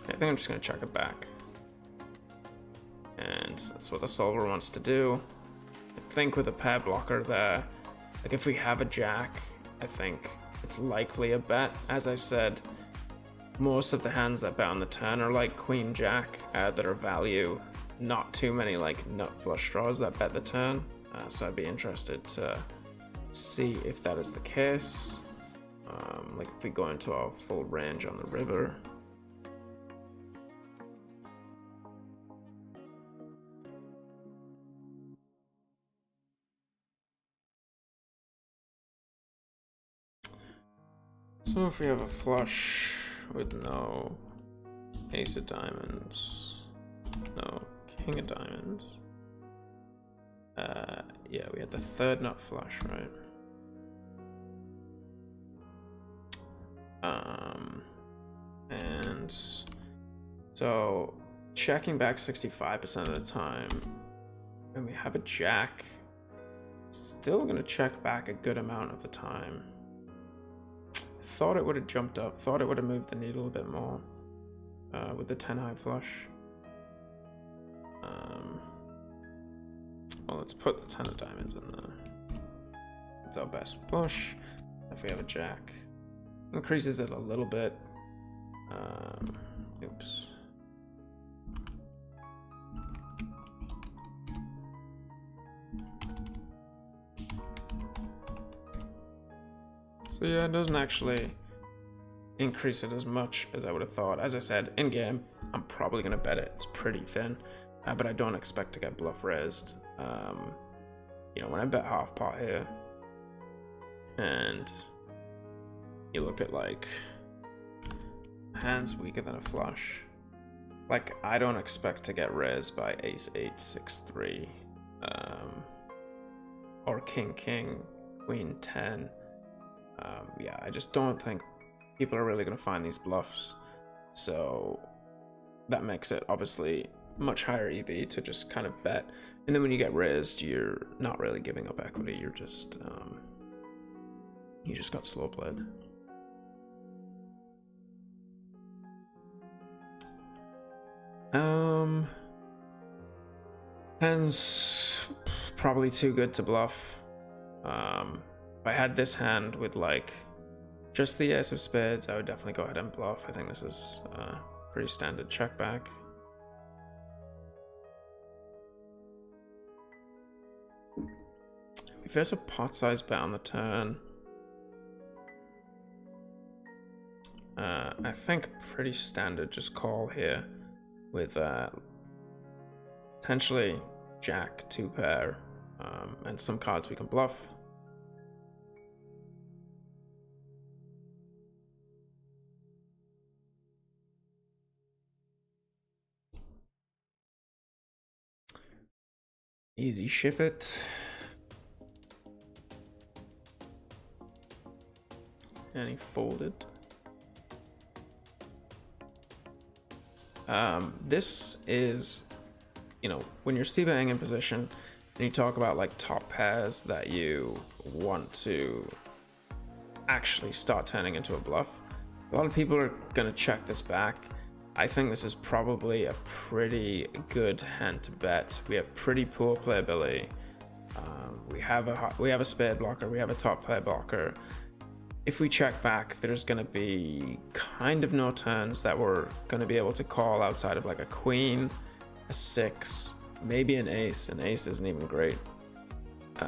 think I'm just gonna check it back, and that's what the solver wants to do. I think with a pair blocker there, like if we have a jack, I think it's likely a bet. As I said, most of the hands that bet on the turn are like queen jack that are value, not too many like nut flush draws that bet the turn. So I'd be interested to see if that is the case. Like if we go into our full range on the river. So if we have a flush with no ace of diamonds, no king of diamonds, yeah, we had the third nut flush, right? And so checking back 65% of the time, and we have a jack, still gonna check back a good amount of the time. Thought it would have jumped up, thought it would have moved the needle a bit more with the 10 high flush. Well, let's put the 10 of diamonds in there. It's our best push. If we have a jack, increases it a little bit. Oops. So yeah, it doesn't actually increase it as much as I would have thought. As I said, in game, I'm probably gonna bet it. It's pretty thin, but I don't expect to get bluff raised. You know, when I bet half pot here, and you look at like hands weaker than a flush, like I don't expect to get raised by ace 8 6 3, or king king queen 10. Yeah, I just don't think people are really going to find these bluffs, so that makes it obviously much higher EV to just kind of bet. And then when you get raised, you're not really giving up equity, you're just you just got slow played. Hand's probably too good to bluff. If I had this hand with like just the ace of spades, I would definitely go ahead and bluff. I think this is pretty standard check back. If there's a pot size bet on the turn, I think pretty standard just call here with potentially jack 2 pair, and some cards we can bluff. Easy ship it. And he folded. This is, you know, when you're c-betting in position and you talk about like top pairs that you want to actually start turning into a bluff, a lot of people are gonna check this back. I think this is probably a pretty good hand to bet. We have pretty poor playability. We have a spade blocker. We have a top pair blocker. If we check back, there's going to be kind of no turns that we're going to be able to call outside of like a queen, a 6, maybe an ace. An ace isn't even great.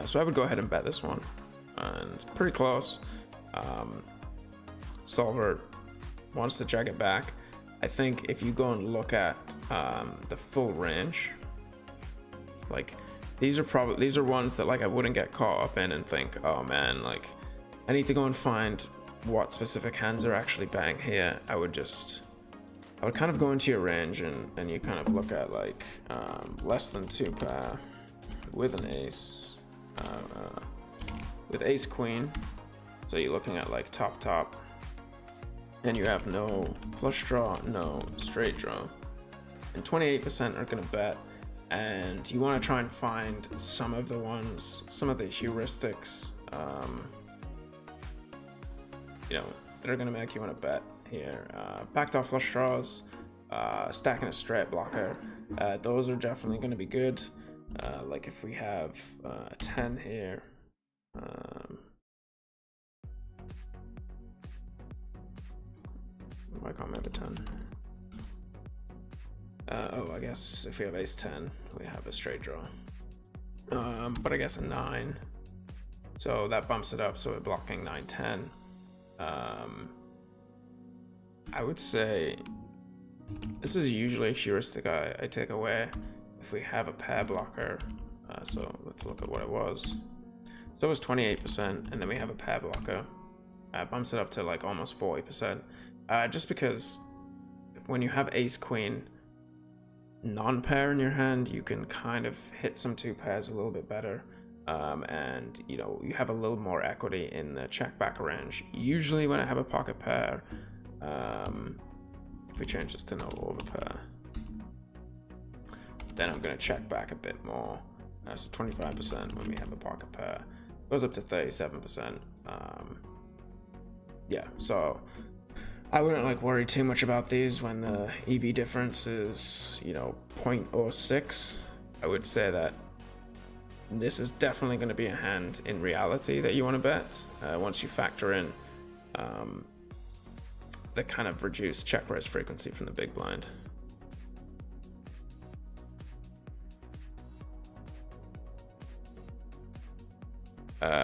So I would go ahead and bet this one. And it's pretty close. Solver wants to check it back. I think if you go and look at the full range, like these are ones that like I wouldn't get caught up in and think, oh man, like I need to go and find what specific hands are actually betting here. I would kind of go into your range and you kind of look at like less than 2 pair with an ace, with ace queen. So you're looking at like top, and you have no flush draw, no straight draw, and 28% are going to bet. And you want to try and find some of the heuristics, you know, that are going to make you want to bet here. Backdoor flush draws, stacking a straight blocker, those are definitely going to be good. Like if we have a 10 here, why can't we have a 10? Oh, I guess if we have ace 10, we have a straight draw. But I guess a 9. So that bumps it up, so we're blocking 9, 10. I would say this is usually a heuristic I take away if we have a pair blocker. So let's look at what it was. So it was 28%, and then we have a pair blocker. Bumps it up to like almost 40%. Just because when you have ace queen non-pair in your hand, you can kind of hit some 2 pairs a little bit better, and you know, you have a little more equity in the check back range. Usually when I have a pocket pair, if we change this to no over pair, then I'm going to check back a bit more. So 25% when we have a pocket pair, goes up to 37%. Yeah, so I wouldn't like worry too much about these when the EV difference is, you know, 0.06. I would say that this is definitely going to be a hand in reality that you want to bet once you factor in the kind of reduced check raise frequency from the big blind.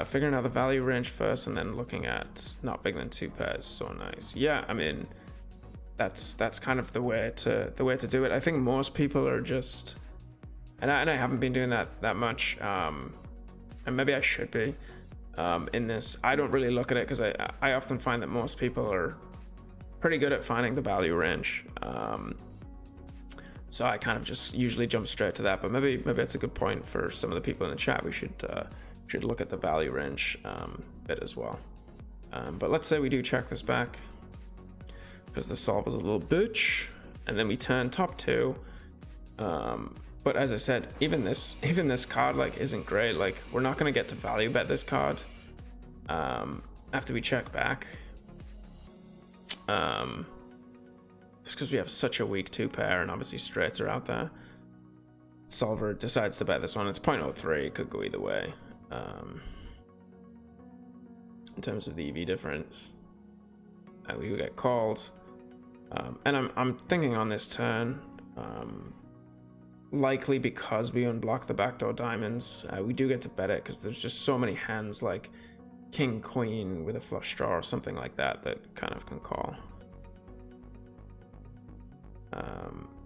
Figuring out the value range first and then looking at not bigger than 2 pairs. So nice. Yeah, I mean, that's kind of the way to do it. I think most people are just, and I haven't been doing that much, and maybe I should be in this. I don't really look at it because I often find that most people are pretty good at finding the value range. So I kind of just usually jump straight to that. But maybe it's a good point for some of the people in the chat. We should look at the value range bit as well. But let's say we do check this back because the solver's a little bitch, and then we turn top 2. But as I said, even this card like isn't great. Like, we're not going to get to value bet this card after we check back. Just because we have such a weak 2 pair, and obviously straights are out there. Solver decides to bet this one. It's 0.03. It could go either way. In terms of the EV difference, we would get called, and I'm thinking on this turn, likely because we unblock the backdoor diamonds, we do get to bet it because there's just so many hands like king queen with a flush draw or something like that kind of can call.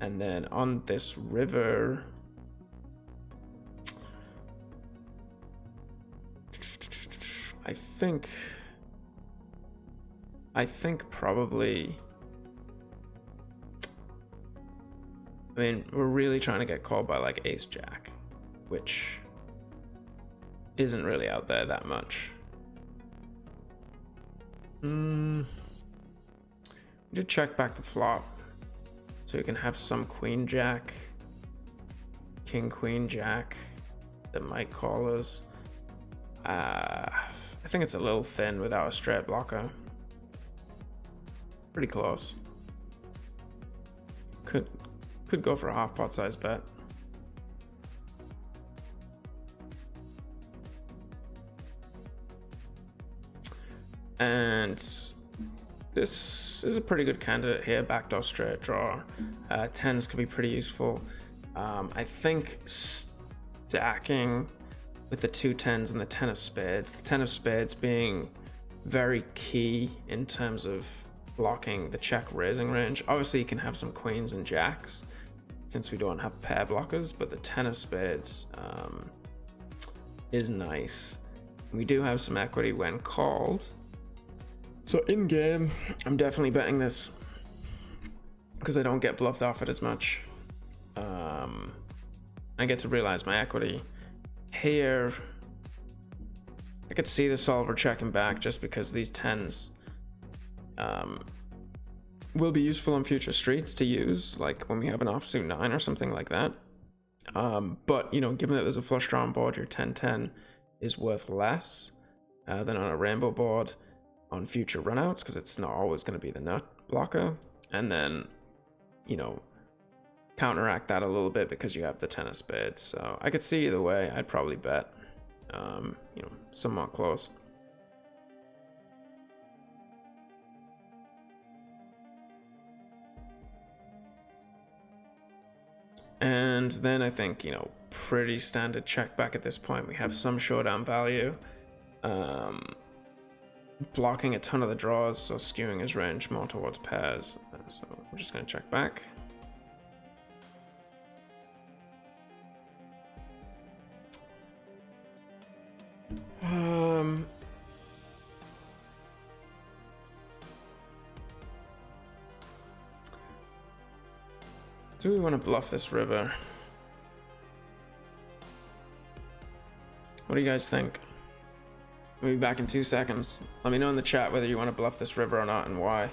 And then on this river, I think probably, I mean, we're really trying to get called by like ace jack, which isn't really out there that much. We did check back the flop, so we can have some queen jack, king queen jack that might call us. I think it's a little thin without a straight blocker. Pretty close. Could go for a half pot size bet. And this is a pretty good candidate here. Backdoor straight draw. 10s could be pretty useful. I think stacking with the 2 10s and the 10 of spades. The 10 of spades being very key in terms of blocking the check raising range. Obviously you can have some queens and jacks since we don't have pair blockers, but the 10 of spades is nice. We do have some equity when called. So in game, I'm definitely betting this because I don't get bluffed off it as much. I get to realize my equity. Here, I could see the solver checking back just because these 10s will be useful on future streets to use, like when we have an offsuit 9 or something like that. But, you know, given that there's a flush draw on board, your 10-10 is worth less than on a rainbow board on future runouts because it's not always going to be the nut blocker. And then, you know, counteract that a little bit because you have the 10 of spades. So I could see either way. I'd probably bet, you know, somewhat close. And then I think, you know, pretty standard check back at this point. We have some showdown value, blocking a ton of the draws, so skewing his range more towards pairs. So we're just going to check back. Do we want to bluff this river? What do you guys think? I'll be back in 2 seconds. Let me know in the chat whether you want to bluff this river or not and why.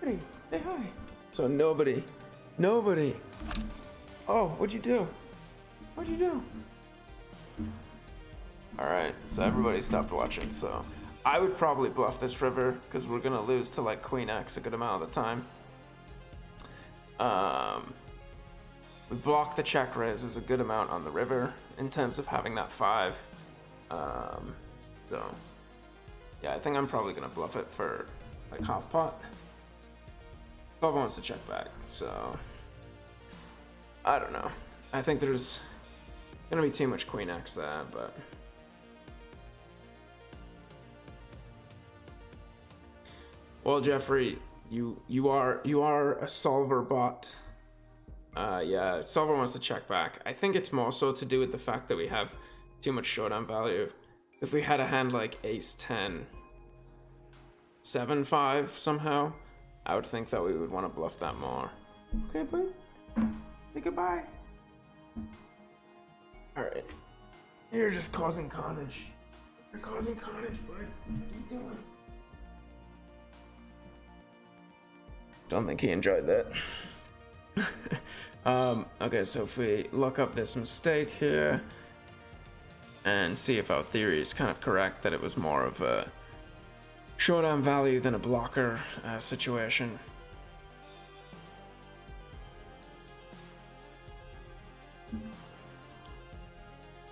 Nobody. Say hi. So nobody. Nobody. Oh, what'd you do? What'd you do? Alright, so everybody stopped watching, so I would probably bluff this river because we're gonna lose to like Queen X a good amount of the time. We block the check raise is a good amount on the river in terms of having that 5. So yeah, I think I'm probably gonna bluff it for like half pot. Bob wants to check back, so I don't know. I think there's gonna be too much Queen X there, but well, Jeffrey, you are a solver bot. Yeah, solver wants to check back. I think it's more so to do with the fact that we have too much showdown value. If we had a hand like Ace 10, 7-5 somehow, I would think that we would want to bluff that more. Okay, bud. Say goodbye. All right. You're just causing carnage. You're causing carnage, bud. What are you doing? Don't think he enjoyed that. Okay, so if we look up this mistake here and see if our theory is kind of correct, that it was more of a showdown value than a blocker situation.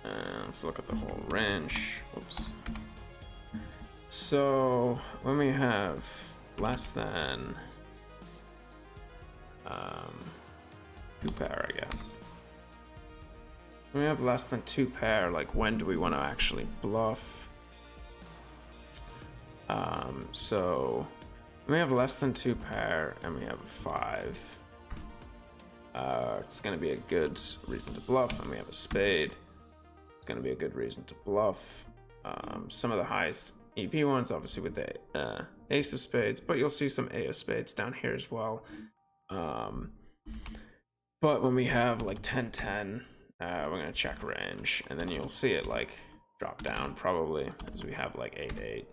And let's look at the whole range. Oops. So when we have less than 2 pair, I guess. When we have less than 2 pair, like when do we want to actually bluff? So when we have less than 2 pair and we have a 5, it's going to be a good reason to bluff, and we have a spade. It's going to be a good reason to bluff. Some of the highest EP ones, obviously with the ace of spades, but you'll see some A of spades down here as well. But when we have like 10-10, we're gonna check range, and then you'll see it like drop down probably as we have like 8-8,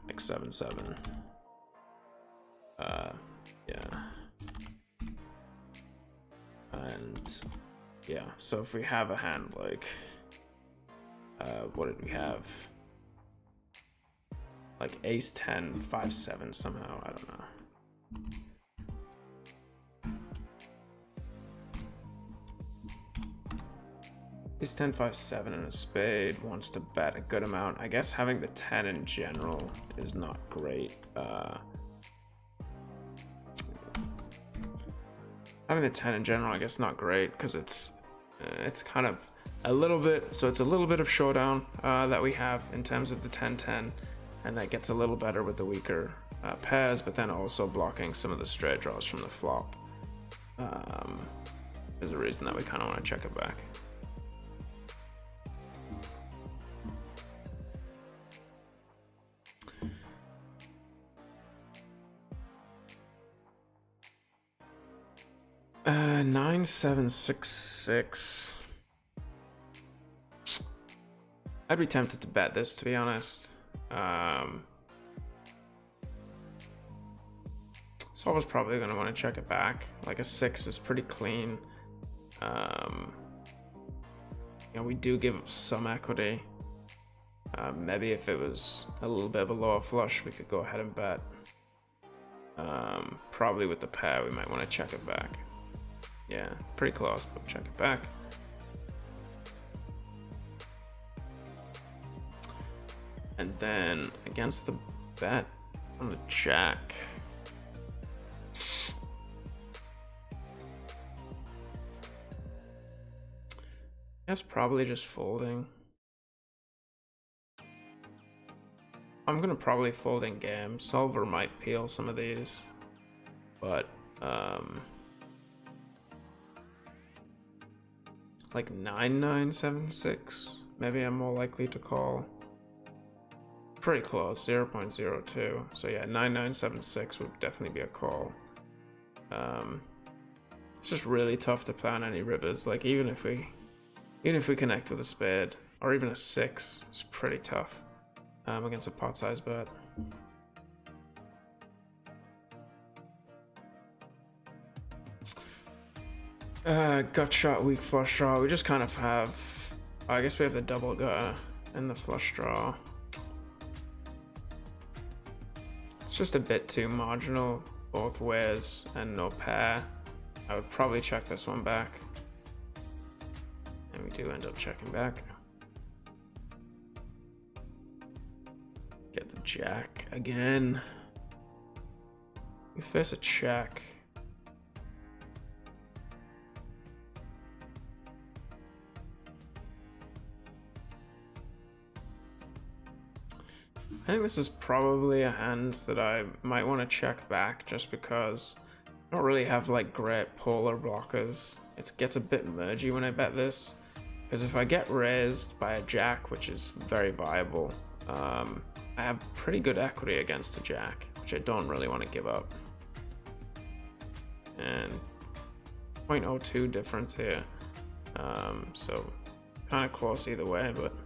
like 7-7. Yeah. And yeah, so if we have a hand like what did we have? Like ace 10, 5-7 somehow, I don't know. Ace 10, 5-7 and a spade wants to bet a good amount. I guess having the 10 in general is not great. Having the 10 in general, I guess, not great because it's kind of a little bit. So it's a little bit of showdown that we have in terms of the 10-10, and that gets a little better with the weaker pairs, but then also blocking some of the straight draws from the flop. Is a reason that we kind of want to check it back. Uh, 9-7-6-6. I'd be tempted to bet this, to be honest. Solver's probably going to want to check it back. Like a 6 is pretty clean. You know, we do give up some equity. Maybe if it was a little bit of a lower flush, we could go ahead and bet. Probably with the pair, we might want to check it back. Yeah, pretty close, but check it back. And then against the bet on the jack. That's probably just folding. I'm gonna probably fold in game. Solver might peel some of these, but like 9-9-7-6. Maybe I'm more likely to call. Pretty close, 0.02. So yeah, 9-9-7-6 would definitely be a call. It's just really tough to plan any rivers. Like even if we connect with a spade or even a 6, it's pretty tough against a pot size bet. Gut shot, weak flush draw. We just kind of have. I guess we have the double gutter and the flush draw. It's just a bit too marginal both ways and no pair. I would probably check this one back. And we do end up checking back. Get the jack again. We face a check. I think this is probably a hand that I might want to check back just because I don't really have like great polar blockers. It gets a bit mergy when I bet this, because if I get raised by a jack, which is very viable, I have pretty good equity against a jack, which I don't really want to give up. And 0.02 difference here, so kind of close either way, but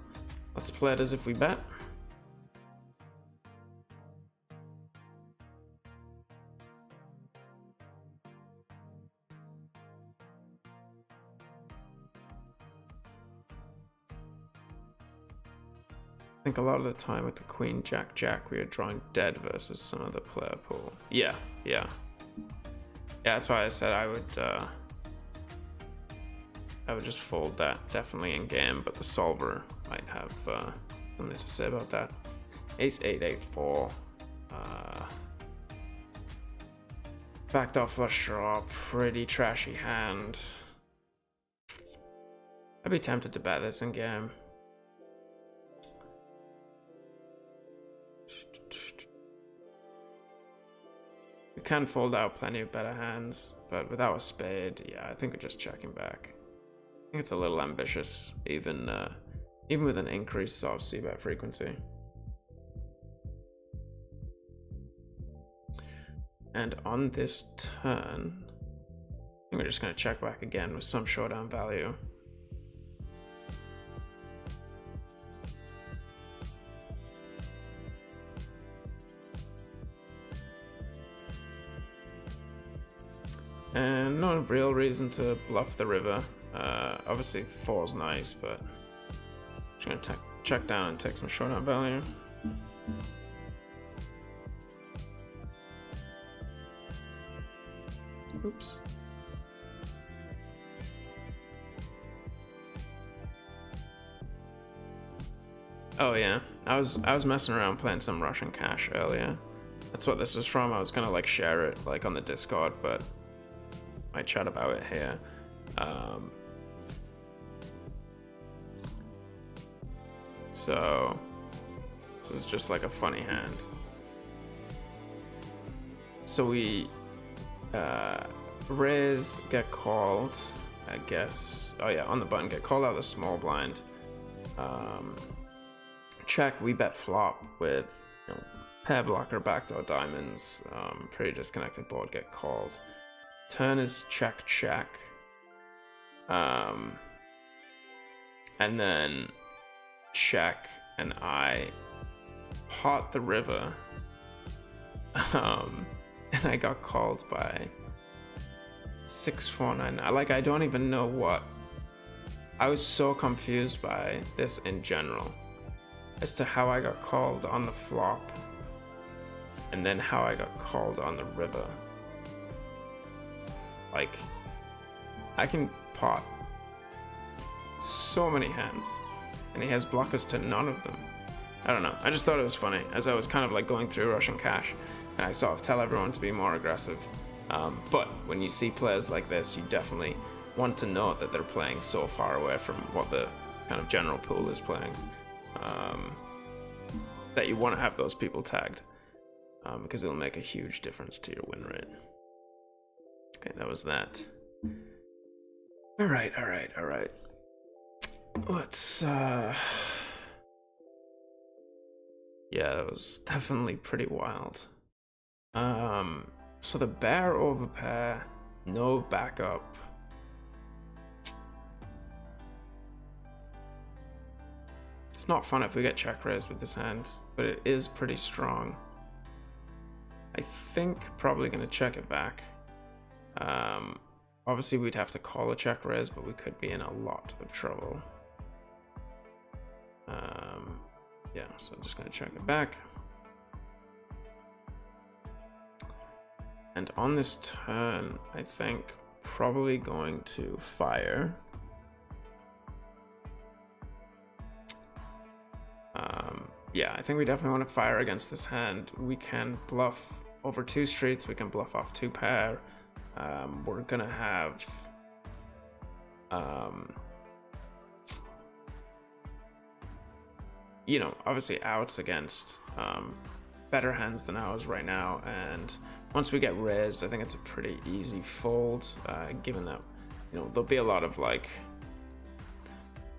let's play it as if we bet. I think a lot of the time with the queen jack jack we are drawing dead versus some other player pool. Yeah, that's why I said I would just fold that definitely in game, but the solver might have something to say about that. Ace 8-8-4. Backdoor flush draw, pretty trashy hand. I'd be tempted to bet this in game. We can fold out plenty of better hands, but without a spade, yeah, I think we're just checking back. I think it's a little ambitious, even with an increased soft c-bet frequency. And on this turn, I think we're just going to check back again with some showdown value. And no real reason to bluff the river. Obviously 4's nice, but I'm just gonna check down and take some showdown value. Oops. Oh yeah, I was messing around playing some Russian cash earlier. That's what this was from. I was gonna like share it like on the Discord, but I chat about it here. So this is just like a funny hand. So we raise, get called, I guess. Oh yeah, on the button, get called out of the small blind. Check, we bet flop with pair blocker, backdoor diamonds, pretty disconnected board, get called. Turn is check check, and then check, and I pot the river, and I got called by 649. I don't even know what. I was so confused by this in general as to how I got called on the flop, and then how I got called on the river. Like, I can pot so many hands, and he has blockers to none of them. I don't know. I just thought it was funny as I was kind of like going through Russian cash, and I sort of tell everyone to be more aggressive. But when you see players like this, you definitely want to note that they're playing so far away from what the kind of general pool is playing, that you want to have those people tagged, because it'll make a huge difference to your win rate. Okay, that was that. All right. Let's, yeah, that was definitely pretty wild. So the bear over pair, no backup. It's not fun if we get check raised with this hand, but it is pretty strong. I think probably gonna check it back. Obviously, we'd have to call a check raise, but we could be in a lot of trouble. Yeah, so I'm just going to check it back. And on this turn, I think probably going to fire. Yeah, I think we definitely want to fire against this hand. We can bluff over 2 streets. We can bluff off 2 pair. We're gonna have you know, obviously outs against better hands than ours right now, and once we get raised, I think it's a pretty easy fold, given that, you know, there'll be a lot of like,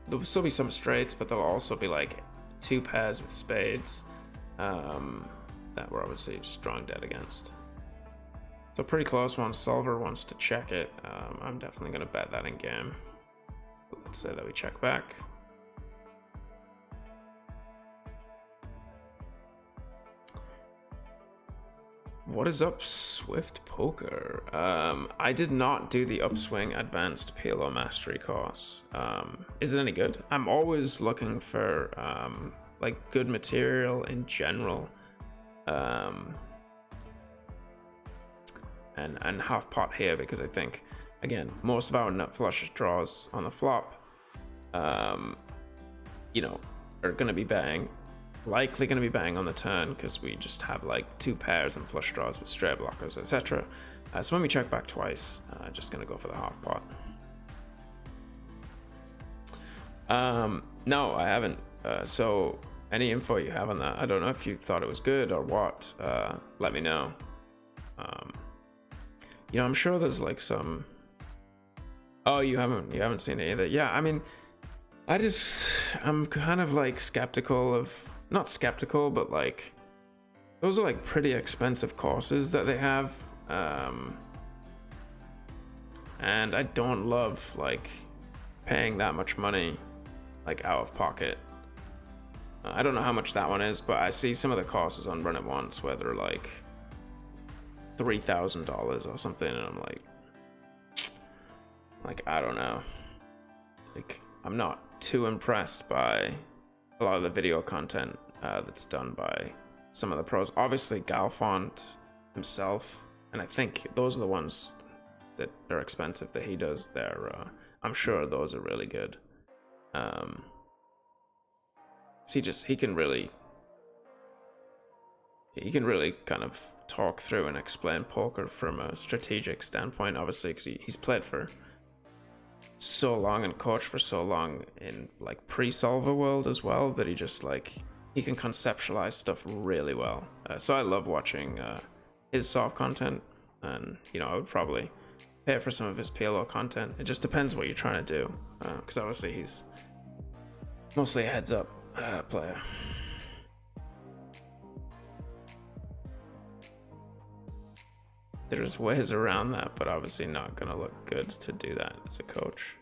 there'll still be some straights, but there'll also be like 2 pairs with spades that we're obviously just drawing dead against. So pretty close one. Solver wants to check it. I'm definitely going to bet that in game. Let's say that we check back. What is up, Swift Poker? I did not do the Upswing Advanced PLO Mastery course. Is it any good? I'm always looking for like good material in general, and half pot here, because I think, again, most of our nut flush draws on the flop, you know, are going to be likely going to be bang on the turn, because we just have like 2 pairs and flush draws with straight blockers, etc. So when we check back twice, just going to go for the half pot. No, I haven't. So any info you have on that, I don't know if you thought it was good or what, let me know. You know, I'm sure there's like some... Oh, you haven't seen it either. Yeah, I mean, I'm kind of like skeptical of, not skeptical, but like, those are like pretty expensive courses that they have. And I don't love like paying that much money like out of pocket. I don't know how much that one is, but I see some of the courses on Run It Once where they're like $3,000 or something, and I'm like, I don't know. Like, I'm not too impressed by a lot of the video content that's done by some of the pros. Obviously, Galfond himself, and I think those are the ones that are expensive that he does there. I'm sure those are really good. So he can really kind of talk through and explain poker from a strategic standpoint, obviously, because he's played for so long and coached for so long in like pre-solver world as well, that he can conceptualize stuff really well. So I love watching his soft content, and you know, I would probably pay for some of his PLO content. It just depends what you're trying to do, because obviously he's mostly a heads up player. There's ways around that, but obviously not gonna look good to do that as a coach.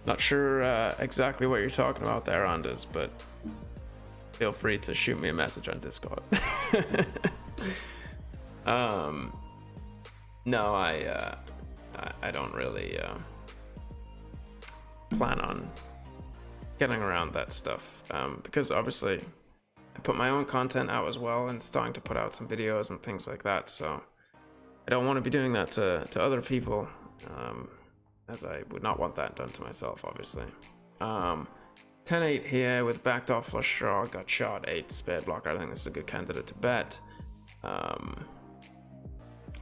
Not sure exactly what you're talking about there, Anders, but feel free to shoot me a message on Discord. No, I don't really plan on getting around that stuff, because obviously I put my own content out as well, and starting to put out some videos and things like that, so I don't want to be doing that to other people, as I would not want that done to myself, obviously. 10-8 here with backdoor flush draw, got shot 8 spade blocker. I think this is a good candidate to bet.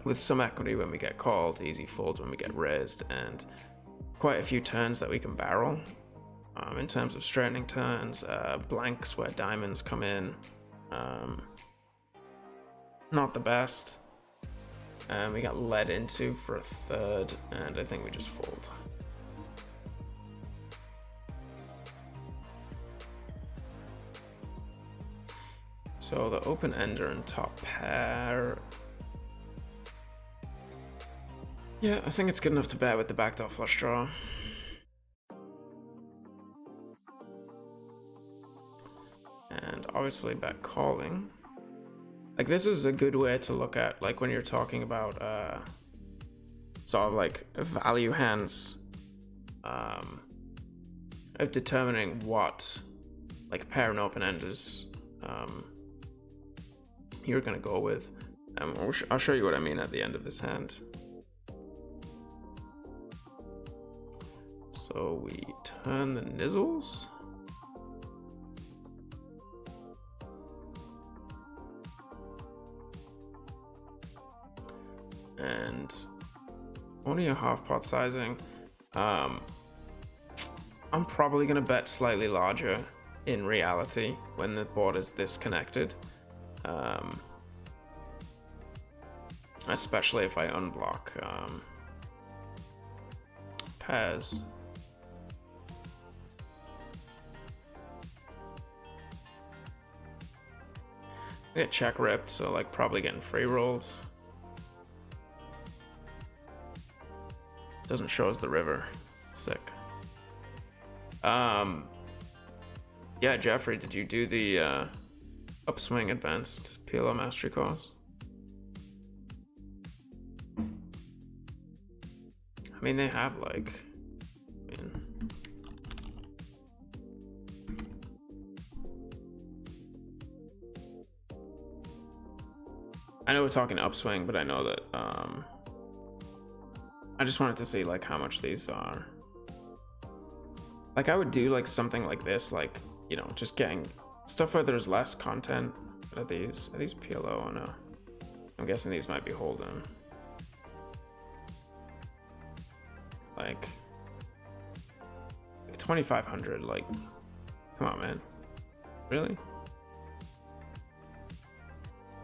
With some equity when we get called, easy folds when we get raised, and quite a few turns that we can barrel. In terms of straightening turns, blanks where diamonds come in, not the best. And we got led into for a third, and I think we just fold. So the open ender and top pair. Yeah, I think it's good enough to bet with the backdoor flush draw. And obviously bet calling. Like, this is a good way to look at, like, when you're talking about sort of like value hands, of determining what like pair and open enders you're gonna go with. I'll show you what I mean at the end of this hand. So we turn the nizzles. And only a half pot sizing. I'm probably gonna bet slightly larger in reality when the board is this connected. Especially if I unblock pairs. I get check ripped, so like probably getting free rolled. Doesn't show us the river. Sick. Yeah, Jeffrey, did you do the upswing advanced PLO mastery course? I mean, they have like, I know we're talking upswing, but I know that I just wanted to see like how much these are. Like, I would do like something like this, like, you know, just getting stuff where there's less content. Are these PLO? Oh no, I'm guessing these might be Holden. Like 2,500. Like, come on, man, really?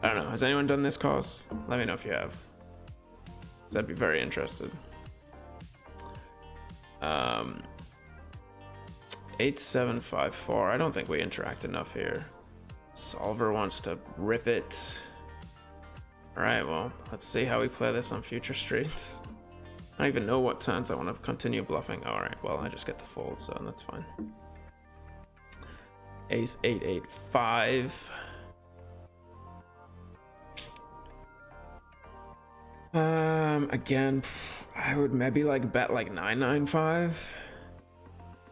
I don't know. Has anyone done this course? Let me know if you have, because I'd be very interested. 8754. I don't think we interact enough here. Solver wants to rip it. All right, well, let's see how we play this on future streets. I don't even know what turns I want to continue bluffing. All right, well, I just get to fold, so that's fine. Ace 885. Again, I would maybe like bet like 995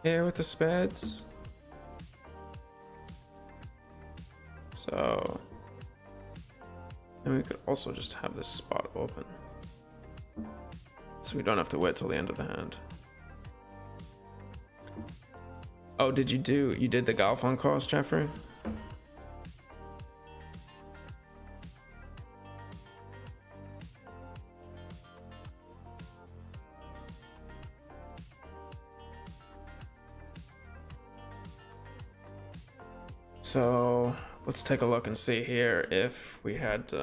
here with the spades. So, and we could also just have this spot open, so we don't have to wait till the end of the hand. Oh, you did the Galfon course, Jeffrey? So let's take a look and see here if we had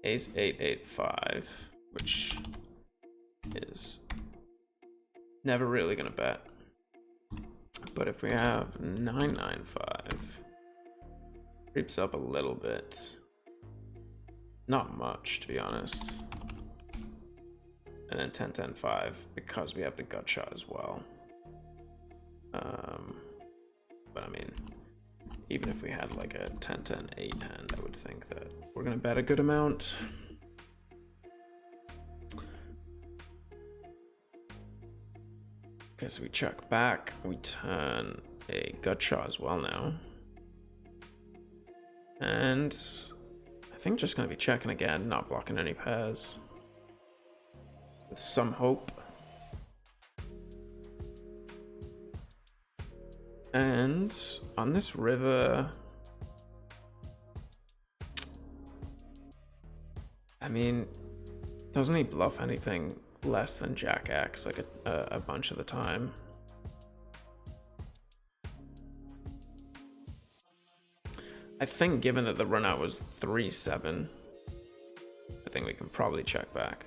Ace 885, which is never really gonna bet. But if we have 995, creeps up a little bit. Not much, to be honest. And then 10-10-5 because we have the gut shot as well. But I mean, even if we had like a 10-10-8 hand, I would think that we're gonna bet a good amount. Okay, so we check back, we turn a gut shot as well now. And I think just gonna be checking again, not blocking any pairs. With some hope. And on this river, I mean, doesn't he bluff anything less than Jack X like a bunch of the time? I think given that the run out was 3-7, I think we can probably check back.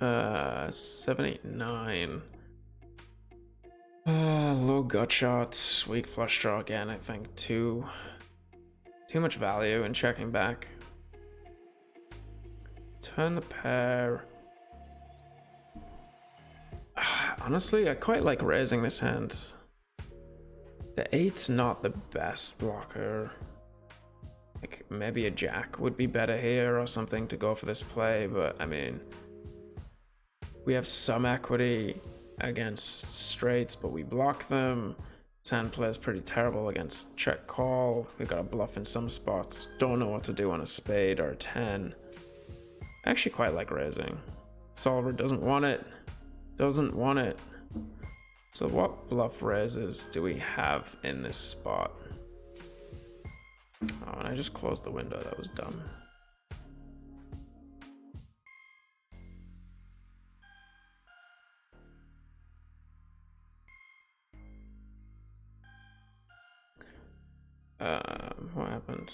Uh, 7, 8, 9. Low gut shots, weak flush draw again. I think too much value in checking back. Turn the pair. Honestly, I quite like raising this hand. The 8's not the best blocker. Like, maybe a jack would be better here or something to go for this play, but I mean, we have some equity against straights, but we block them. Sand plays pretty terrible against check call. We got a bluff in some spots. Don't know what to do on a spade or a 10. I actually quite like raising. Solver doesn't want it. Doesn't want it. So what bluff raises do we have in this spot? Oh, and I just closed the window. That was dumb. What happened?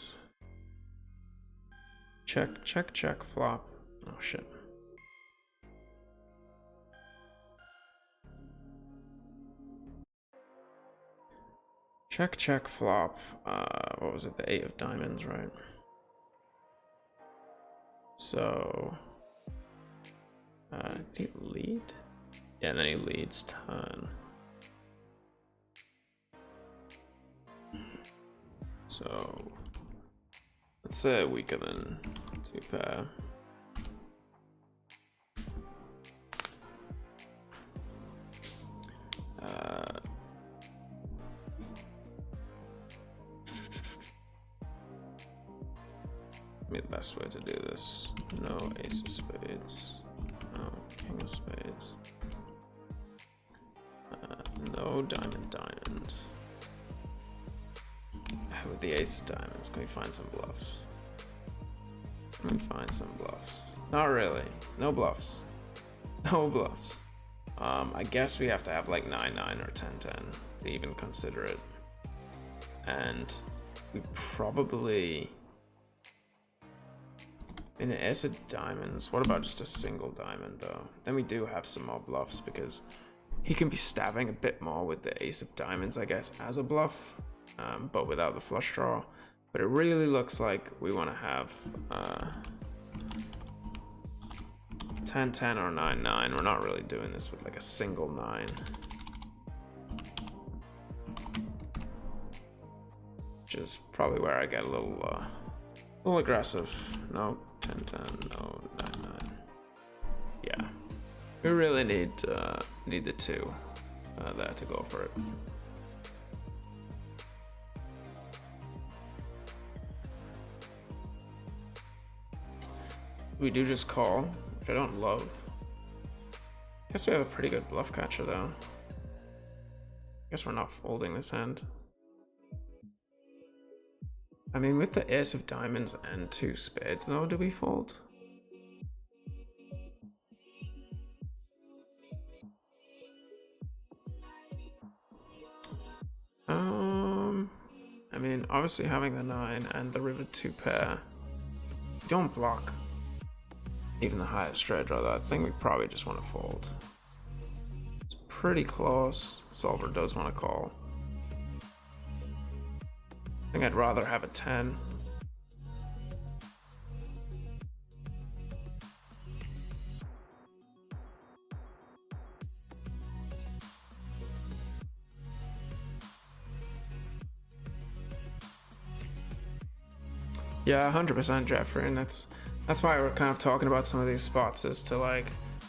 Check, check, check, flop. Oh shit. Check, check, flop. What was it? The 8 of diamonds, right? So, did he lead? Yeah, and then he leads turn. So, let's say weaker than 2 pair. Maybe the best way to do this. No ace of spades. No king of spades. No diamond. With the ace of diamonds, can we find some bluffs? Can we find some bluffs? Not really. No bluffs. No bluffs. I guess we have to have like 9-9 or 10-10 to even consider it. And we probably... In the ace of diamonds, what about just a single diamond though? Then we do have some more bluffs because he can be stabbing a bit more with the ace of diamonds, I guess, as a bluff, but without the flush draw. But it really looks like we want to have 10-10 or 9-9. We're not really doing this with like a single 9. Which is probably where I get a little aggressive. No 10-10, no 9-9. Yeah, we really need the 2 there to go for it. We do just call, which I don't love. Guess we have a pretty good bluff catcher though. Guess we're not folding this hand. I mean, with the ace of diamonds and 2 spades though, do we fold? I mean, obviously having the 9 and the river 2 pair, don't block even the highest straight draw though. I think we probably just want to fold. It's pretty close. Solver does want to call. I think I'd rather have a 10. Yeah, 100% Jeffrey, and that's why we're kind of talking about some of these spots as to like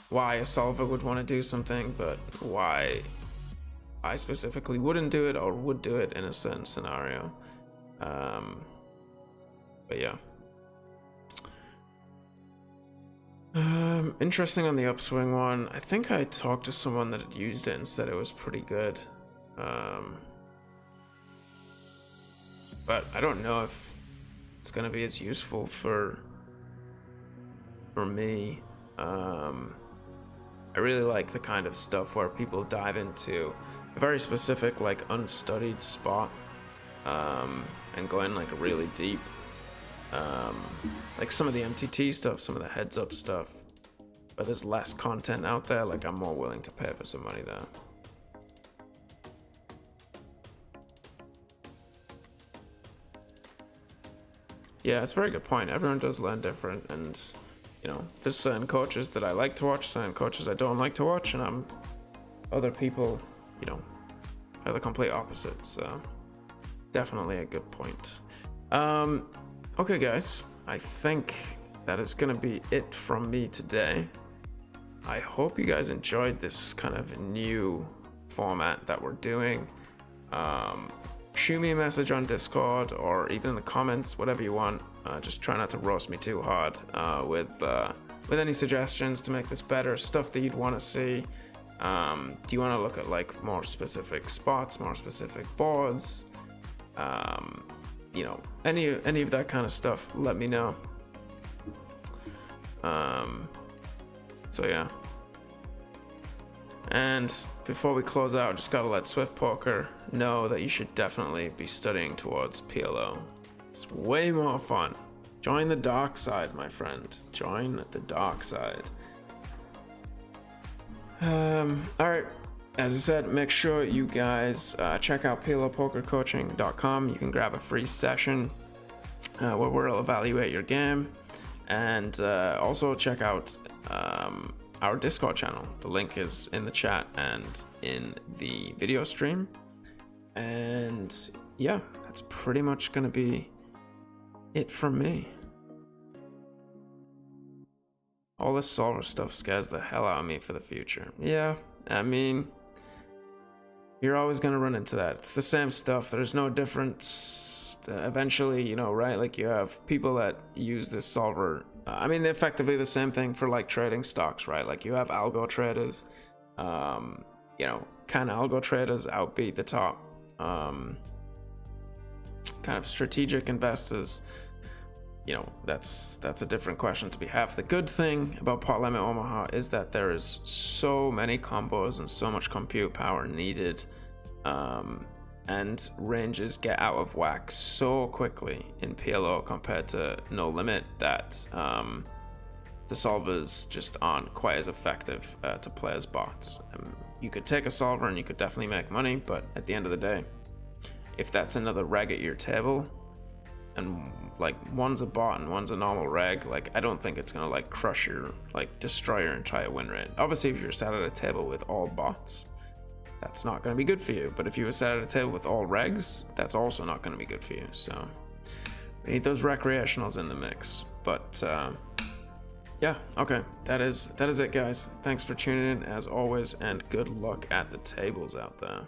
why a solver would want to do something, but why I specifically wouldn't do it or would do it in a certain scenario. But yeah. Interesting on the upswing one. I think I talked to someone that had used it and said it was pretty good. But I don't know if it's gonna be as useful for me. I really like the kind of stuff where people dive into a very specific, like, unstudied spot, and go in like really deep. Like some of the MTT stuff, some of the heads up stuff, but there's less content out there. Like, I'm more willing to pay for some money there. Yeah, it's a very good point. Everyone does learn different, and there's certain coaches that I like to watch, certain coaches I don't like to watch, and other people, are the complete opposite. So definitely a good point. Okay, guys, I think that is gonna be it from me today. I hope you guys enjoyed this kind of new format that we're doing. Shoot me a message on Discord or even in the comments, whatever you want. Just try not to roast me too hard with any suggestions to make this better, stuff that you'd want to see. Do you want to look at like more specific spots, more specific boards? Any of that kind of stuff, let me know. So yeah. And before we close out, just gotta let Swift Poker know that you should definitely be studying towards PLO. It's way more fun. Join the dark side, my friend. Join the dark side. Alright, as I said, make sure you guys check out PLOpokercoaching.com. You can grab a free session where we'll evaluate your game. And also check out our Discord channel. The link is in the chat and in the video stream. And yeah, that's pretty much gonna be it from me. All this solver stuff scares the hell out of me for the future. Yeah, I mean, you're always gonna run into that. It's the same stuff. There's no difference. Eventually, right? Like you have people that use this solver. I mean, effectively the same thing for like trading stocks, right? Like you have algo traders, can algo traders outbeat the top kind of strategic investors? That's a different question to be have. The good thing about Pot Limit Omaha is that there is so many combos and so much compute power needed, and ranges get out of whack so quickly in PLO compared to No Limit that the solvers just aren't quite as effective to play as bots. You could take a solver and you could definitely make money, but at the end of the day, if that's another reg at your table and like one's a bot and one's a normal reg, like I don't think it's gonna like crush your, like destroy your entire win rate. Obviously if you're sat at a table with all bots, that's not going to be good for you. But if you were sat at a table with all regs, that's also not going to be good for you. So we need those recreationals in the mix. But yeah, okay, that is it, guys. Thanks for tuning in as always, and good luck at the tables out there.